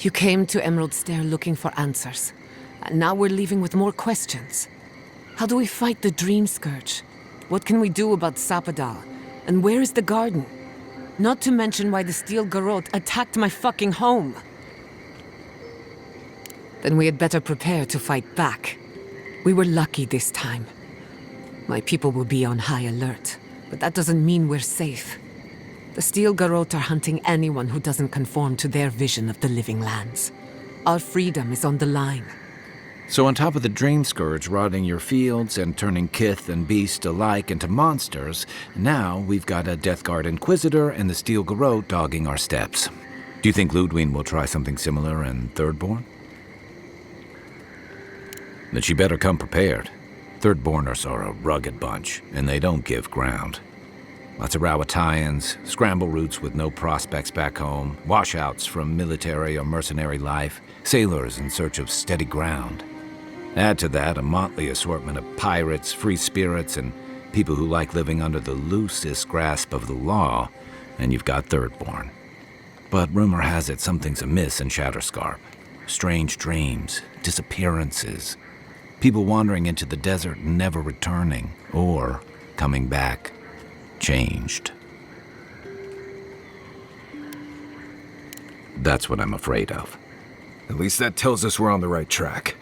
[SPEAKER 4] You came to Emerald Stair looking for answers, and now we're leaving with more questions. How do we fight the Dream Scourge? What can we do about Sapadal? And where is the garden? Not to mention why the Steel Garrote attacked my fucking home. Then we had better prepare to fight back. We were lucky this time. My people will be on high alert, but that doesn't mean we're safe. The Steel Garrote are hunting anyone who doesn't conform to their vision of the living lands. Our freedom is on the line.
[SPEAKER 3] So on top of the Dream Scourge rotting your fields and turning kith and beast alike into monsters, now we've got a Death Guard Inquisitor and the Steel Garrote dogging our steps. Do you think Ludwine will try something similar in Thirdborn? Then she better come prepared. Thirdborners are a rugged bunch, and they don't give ground. Lots of Rawatayans, scramble routes with no prospects back home, washouts from military or mercenary life, sailors in search of steady ground. Add to that a motley assortment of pirates, free spirits, and people who like living under the loosest grasp of the law, and you've got Thirdborn. But rumor has it something's amiss in Shatterscarp. Strange dreams, disappearances, people wandering into the desert and never returning, or coming back changed. That's what I'm afraid of.
[SPEAKER 1] At least that tells us we're on the right track.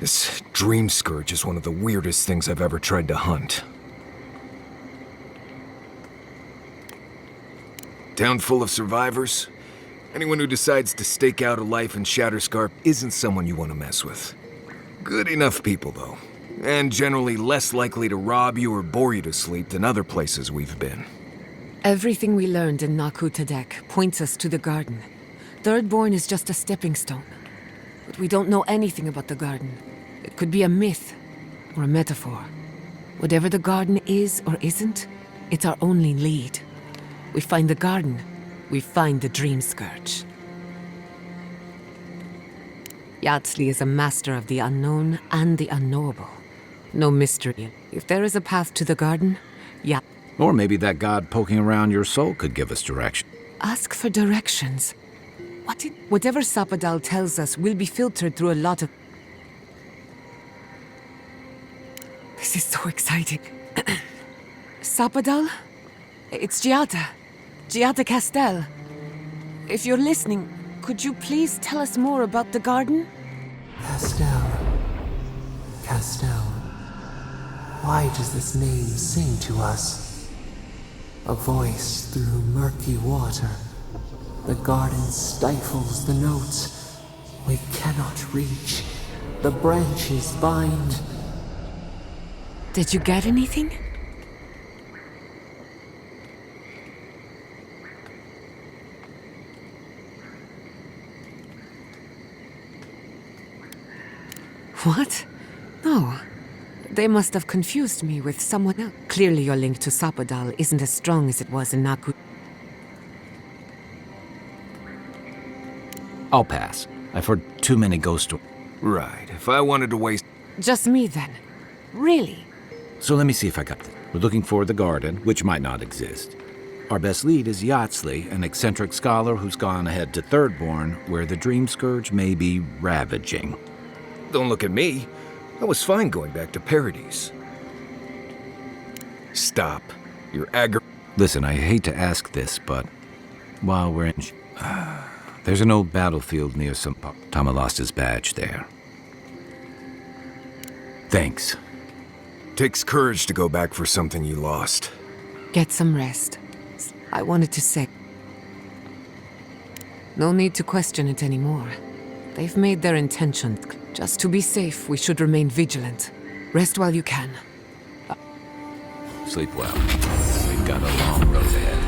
[SPEAKER 1] This dream scourge is one of the weirdest things I've ever tried to hunt. Town full of survivors. Anyone who decides to stake out a life in Shatterscarp isn't someone you want to mess with. Good enough people, though. And generally less likely to rob you or bore you to sleep than other places we've been.
[SPEAKER 4] Everything we learned in Nakutadek points us to the garden. Thirdborn is just a stepping stone. But we don't know anything about the garden. It could be a myth or a metaphor. Whatever the garden is or isn't, it's our only lead. We find the garden, we find the dream scourge. Yardsley is a master of the unknown and the unknowable. No mystery. If there is a path to the garden, yeah.
[SPEAKER 3] Or maybe that god poking around your soul could give us direction.
[SPEAKER 4] Ask for directions. Whatever Sapadal tells us will be filtered through a lot of... This is so exciting. Sapadal? It's Giada. Giada Castel. If you're listening, could you please tell us more about the garden?
[SPEAKER 2] Castel. Castel. Why does this name sing to us? A voice through murky water. The garden stifles the notes. We cannot reach. The branches bind.
[SPEAKER 4] Did you get anything? What? No. They must have confused me with someone else. Clearly your link to Sapadal isn't as strong as it was in Naku.
[SPEAKER 3] I'll pass. I've heard too many ghost stories.
[SPEAKER 1] Right, if I wanted to waste...
[SPEAKER 4] Just me then. Really?
[SPEAKER 3] So let me see if I got that. We're looking for the garden, which might not exist. Our best lead is Yardsley, an eccentric scholar who's gone ahead to Thirdborn, where the dream scourge may be ravaging.
[SPEAKER 1] Don't look at me. I was fine going back to Paradise. Stop. You're
[SPEAKER 3] Listen, I hate to ask this, but while we're in... there's an old battlefield near some... Tama lost his badge there. Thanks.
[SPEAKER 1] Takes courage to go back for something you lost.
[SPEAKER 4] Get some rest. I wanted to say... No need to question it anymore. They've made their intention. Just to be safe, we should remain vigilant. Rest while you can.
[SPEAKER 3] Sleep well. We've got a long road ahead.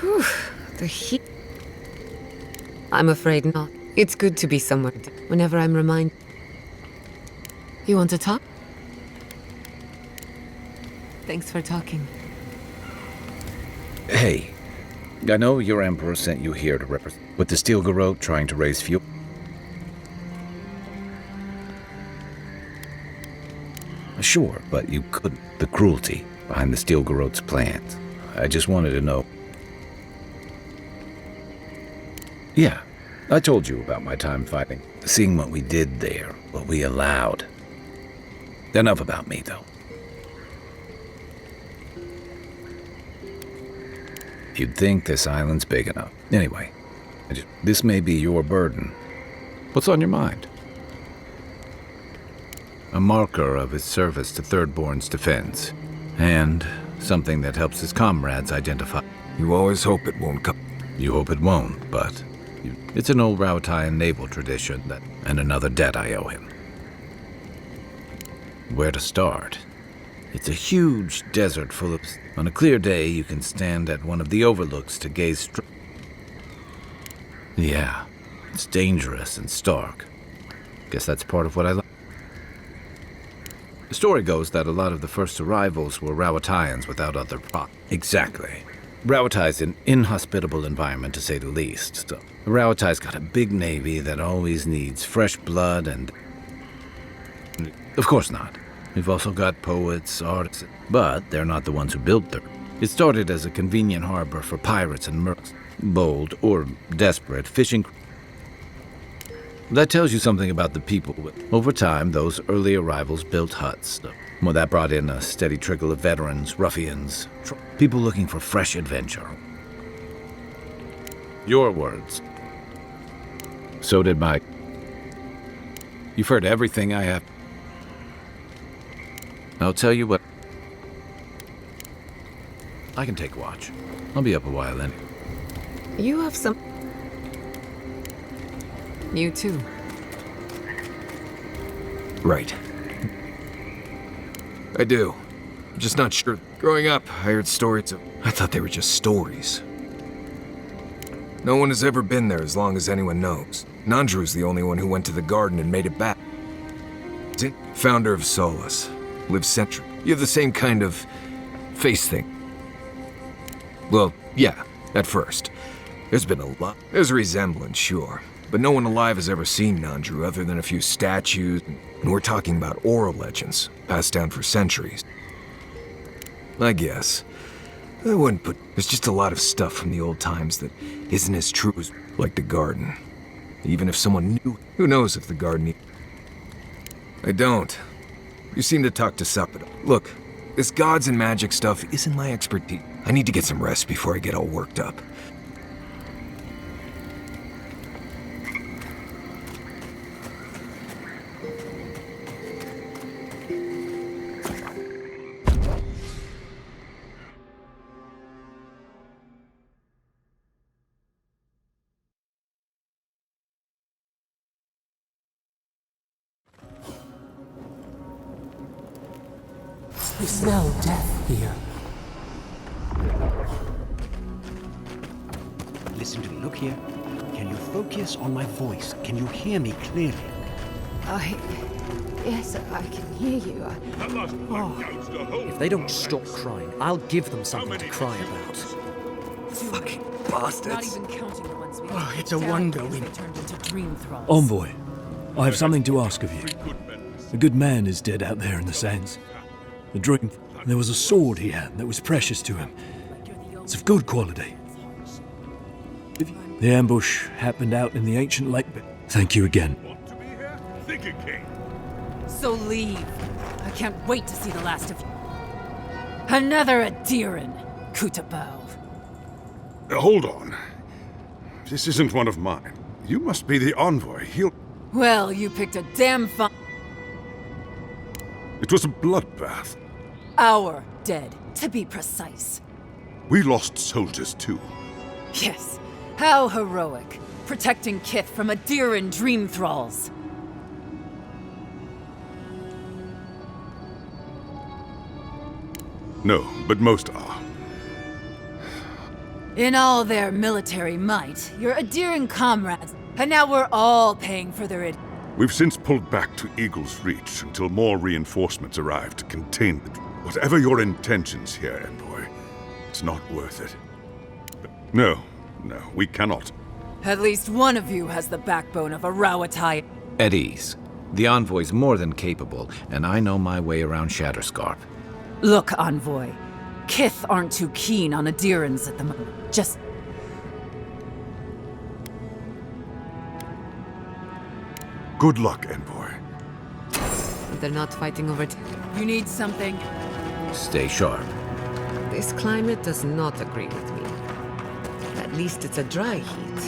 [SPEAKER 4] Whew, the heat. I'm afraid not. It's good to be somewhere whenever I'm reminded. You want to talk? Thanks for talking.
[SPEAKER 3] Hey, I know your emperor sent you here to represent... With the Steel Garrote trying to raise fuel... Sure, but you couldn't. The cruelty behind the Steel Garrote's plans. I just wanted to know... Yeah, I told you about my time fighting. Seeing what we did there, what we allowed. Enough about me, though. You'd think this island's big enough. Anyway, this may be your burden. What's on your mind? A marker of his service to Thirdborn's defense. And something that helps his comrades identify.
[SPEAKER 1] You always hope it won't come.
[SPEAKER 3] You hope it won't, but it's an old Rauatayan naval tradition and another debt I owe him. Where to start? It's a huge desert full of... On a clear day, you can stand at one of the overlooks to gaze Yeah, it's dangerous and stark. Guess that's part of what I like. The story goes that a lot of the first arrivals were Rauatayans without other Exactly. Rauatai's an inhospitable environment, to say the least. So, Rauatai's got a big navy that always needs fresh blood and... Of course not. We've also got poets, artists, but they're not the ones who built them. It started as a convenient harbor for pirates and mercs, bold or desperate fishing. That tells you something about the people. Over time, those early arrivals built huts. Well, that brought in a steady trickle of veterans, ruffians, people looking for fresh adventure. Your words. So did my... You've heard everything I have. I'll tell you what. I can take watch. I'll be up a while then.
[SPEAKER 4] You have some... You too.
[SPEAKER 1] Right. I do. I'm just not sure. Growing up, I heard stories of... I thought they were just stories. No one has ever been there as long as anyone knows. Nandru's the only one who went to the garden and made it back. Founder of Solace. Lives century. You have the same kind of... face thing. Well, yeah, at first. There's been a lot. There's a resemblance, sure. But no one alive has ever seen Nandru other than a few statues, and we're talking about oral legends, passed down for centuries. I guess. I wouldn't put... There's just a lot of stuff from the old times that isn't as true as... like the garden. Even if someone knew... Who knows if the garden... I don't. You seem to talk to Sappada. Look, this gods and magic stuff isn't my expertise. I need to get some rest before I get all worked up.
[SPEAKER 2] We smell death here.
[SPEAKER 18] Listen to me. Look here. Can you focus on my voice? Can you hear me clearly?
[SPEAKER 4] Yes, I can hear you.
[SPEAKER 19] If they don't stop crying, I'll give them something to cry about.
[SPEAKER 7] Fucking bastards.
[SPEAKER 4] Not even counting the ones we
[SPEAKER 7] It's a wonder we
[SPEAKER 4] turned into dream thralls.
[SPEAKER 20] Envoy, I have something to ask of you. A good man is dead out there in the sands. A dream. There was a sword he had that was precious to him. It's of good quality. The ambush happened out in the ancient lake bed. Thank you again.
[SPEAKER 21] So leave. I can't wait to see the last of you. Another Aediran, Kutabao.
[SPEAKER 22] Hold on. This isn't one of mine. You must be the envoy.
[SPEAKER 21] Well, you picked a damn fine...
[SPEAKER 22] It was a bloodbath.
[SPEAKER 21] Our dead, to be precise.
[SPEAKER 22] We lost soldiers too.
[SPEAKER 21] Yes. How heroic. Protecting Kith from Aediran dream thralls.
[SPEAKER 22] No, but most are.
[SPEAKER 21] In all their military might, your Aediran comrades, and now we're all paying for their...
[SPEAKER 22] We've since pulled back to Eagle's Reach until more reinforcements arrive to contain the... Whatever your intentions here, Envoy, it's not worth it. No, we cannot.
[SPEAKER 21] At least one of you has the backbone of a Rauatai.
[SPEAKER 3] At ease. The Envoy's more than capable, and I know my way around Shatterscarp.
[SPEAKER 21] Look, Envoy. Kith aren't too keen on Aedirans at the moment. Just...
[SPEAKER 22] Good luck, Envoy.
[SPEAKER 4] They're not fighting over...
[SPEAKER 21] You need something?
[SPEAKER 3] Stay sharp.
[SPEAKER 4] This climate does not agree with me. At least it's a dry heat.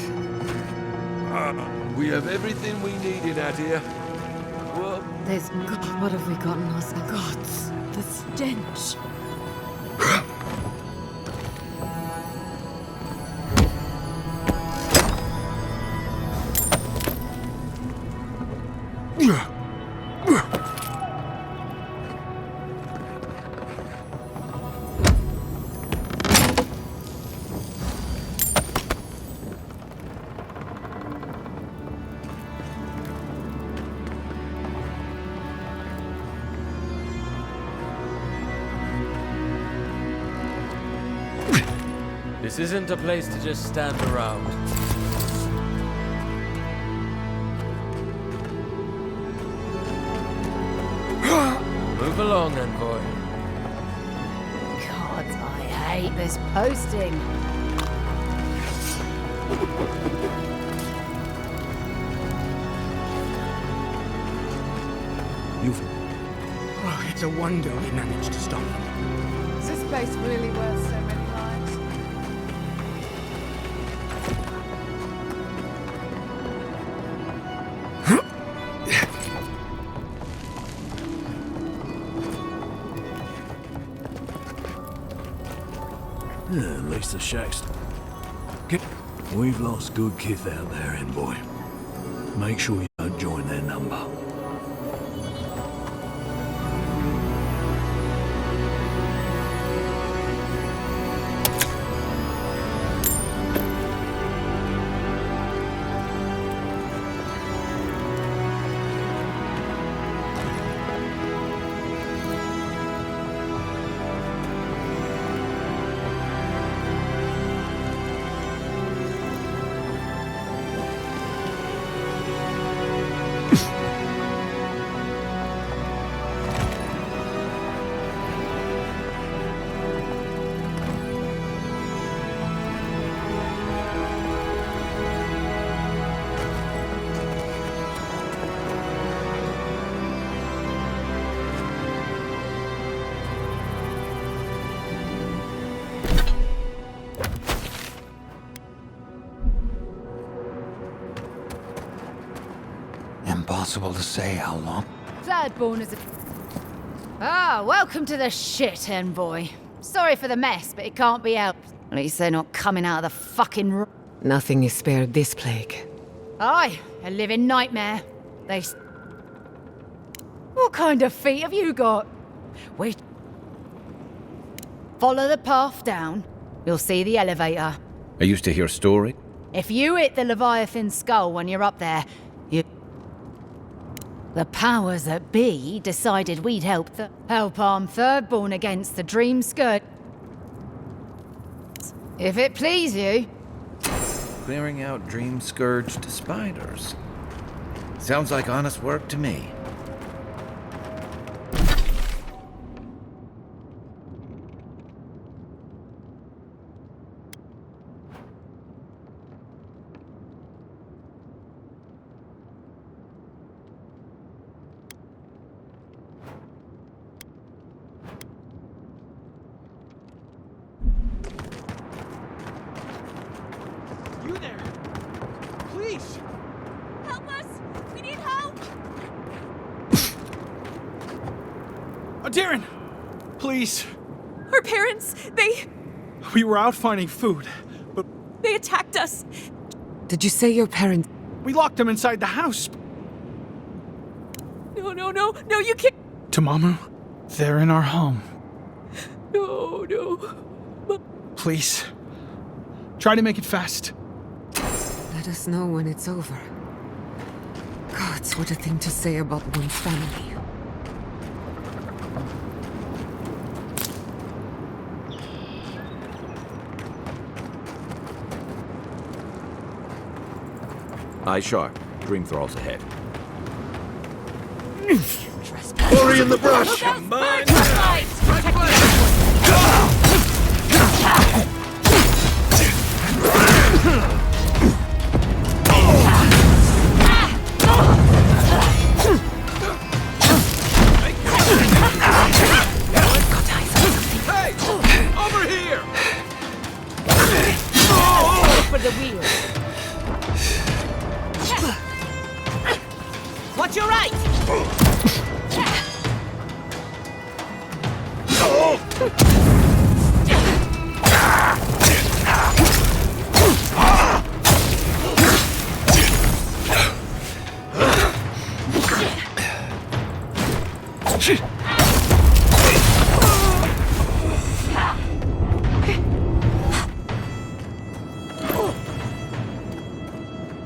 [SPEAKER 5] We have everything we needed out here. What?
[SPEAKER 17] God, what have we gotten ourselves? Gods, the stench.
[SPEAKER 9] This isn't a place to just stand around. Move along, envoy.
[SPEAKER 21] God, I hate this posting.
[SPEAKER 10] Oh, it's a wonder we managed to stop them.
[SPEAKER 21] Is this place really worth so many lives?
[SPEAKER 20] Yeah, at least the shack's... We've lost good kith out there, envoy. Make sure you don't join their number.
[SPEAKER 10] Impossible to say how long.
[SPEAKER 21] Bloodborne is a... Ah, welcome to the shit, envoy. Sorry for the mess, but it can't be helped. At least they're not coming out of the fucking...
[SPEAKER 4] Nothing is spared this plague.
[SPEAKER 21] Aye, a living nightmare. They... What kind of feet have you got? Wait. Follow the path down. You'll see the elevator.
[SPEAKER 3] I used to hear story.
[SPEAKER 21] If you hit the Leviathan skull when you're up there, you... The powers that be decided we'd help arm Thirdborn against the Dream Skirt. If it please you.
[SPEAKER 3] Clearing out dream-scourged spiders. Sounds like honest work to me.
[SPEAKER 10] You there? Please!
[SPEAKER 21] Help us! We need help!
[SPEAKER 10] Darren! Please!
[SPEAKER 21] Our parents,
[SPEAKER 10] We were out finding food, but...
[SPEAKER 21] they attacked us.
[SPEAKER 4] Did you say your parents...
[SPEAKER 10] We locked them inside the house.
[SPEAKER 21] No, you can't...
[SPEAKER 10] Tamamu, they're in our home.
[SPEAKER 21] No.
[SPEAKER 10] Please. Try to make it fast.
[SPEAKER 4] Let us know when it's over. Gods, what a thing to say about one's family.
[SPEAKER 3] Eye sharp. Dream thralls ahead.
[SPEAKER 8] Hurry in the brush!
[SPEAKER 21] Mine!
[SPEAKER 5] Hey! Over here!
[SPEAKER 21] For the wheel. Watch your right!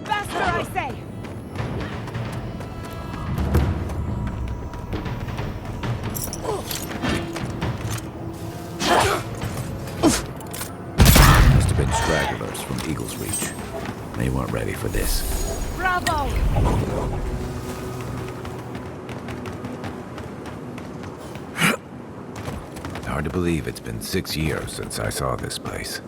[SPEAKER 21] Faster, I say!
[SPEAKER 3] been stragglers from Eagle's Reach. They weren't ready for this.
[SPEAKER 21] Bravo!
[SPEAKER 3] Hard to believe it's been 6 years since I saw this place.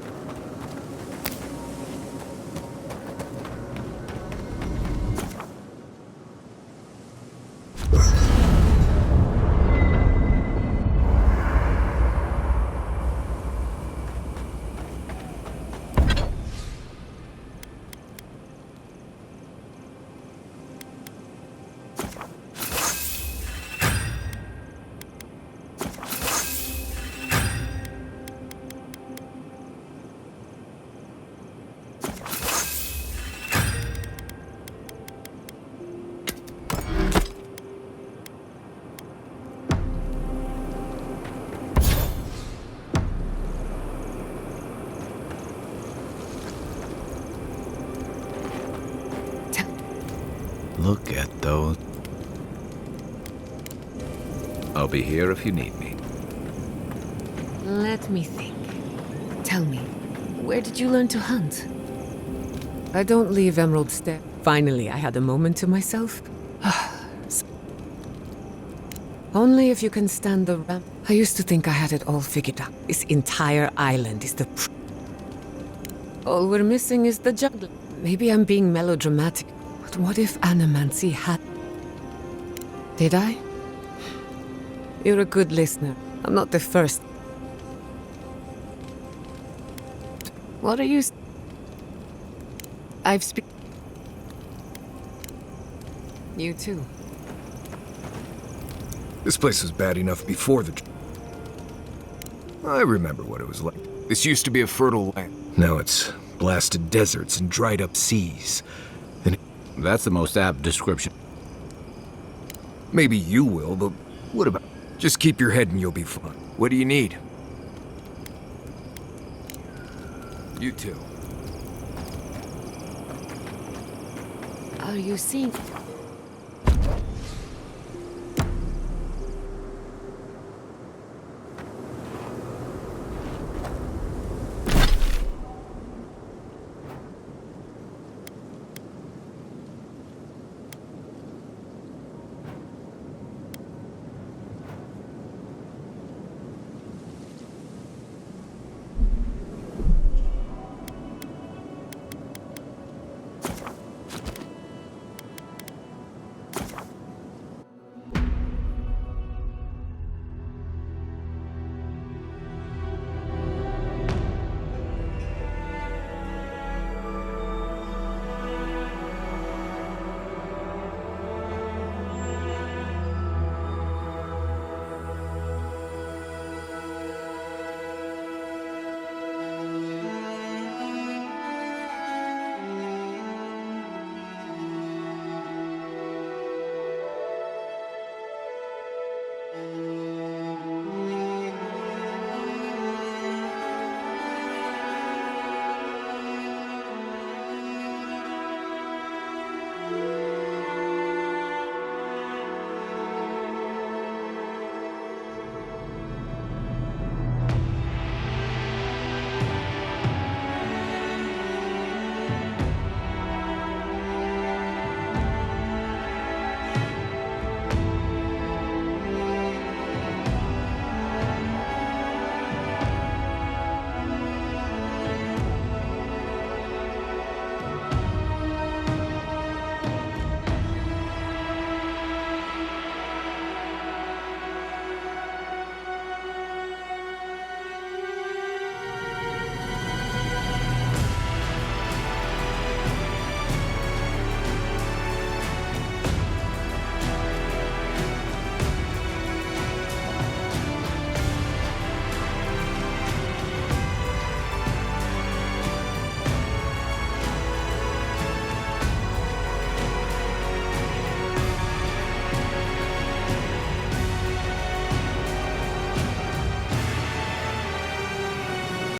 [SPEAKER 3] Look at those. I'll be here if you need me.
[SPEAKER 4] Let me think. Tell me, where did you learn to hunt? I don't leave Emerald Step. Finally, I had a moment to myself. Only if you can stand the ramp. I used to think I had it all figured out. This entire island is the... All we're missing is the jungle. Maybe I'm being melodramatic. But what if Animancy had... Did I? You're a good listener. I'm not the first. What are you... I've You too.
[SPEAKER 1] This place was bad enough before the... I remember what it was like. This used to be a fertile land. Now it's blasted deserts and dried up seas. And
[SPEAKER 3] that's the most apt description.
[SPEAKER 1] Maybe you will, but what about... Just keep your head and you'll be fine. What do you need? You too.
[SPEAKER 4] Are you seeing...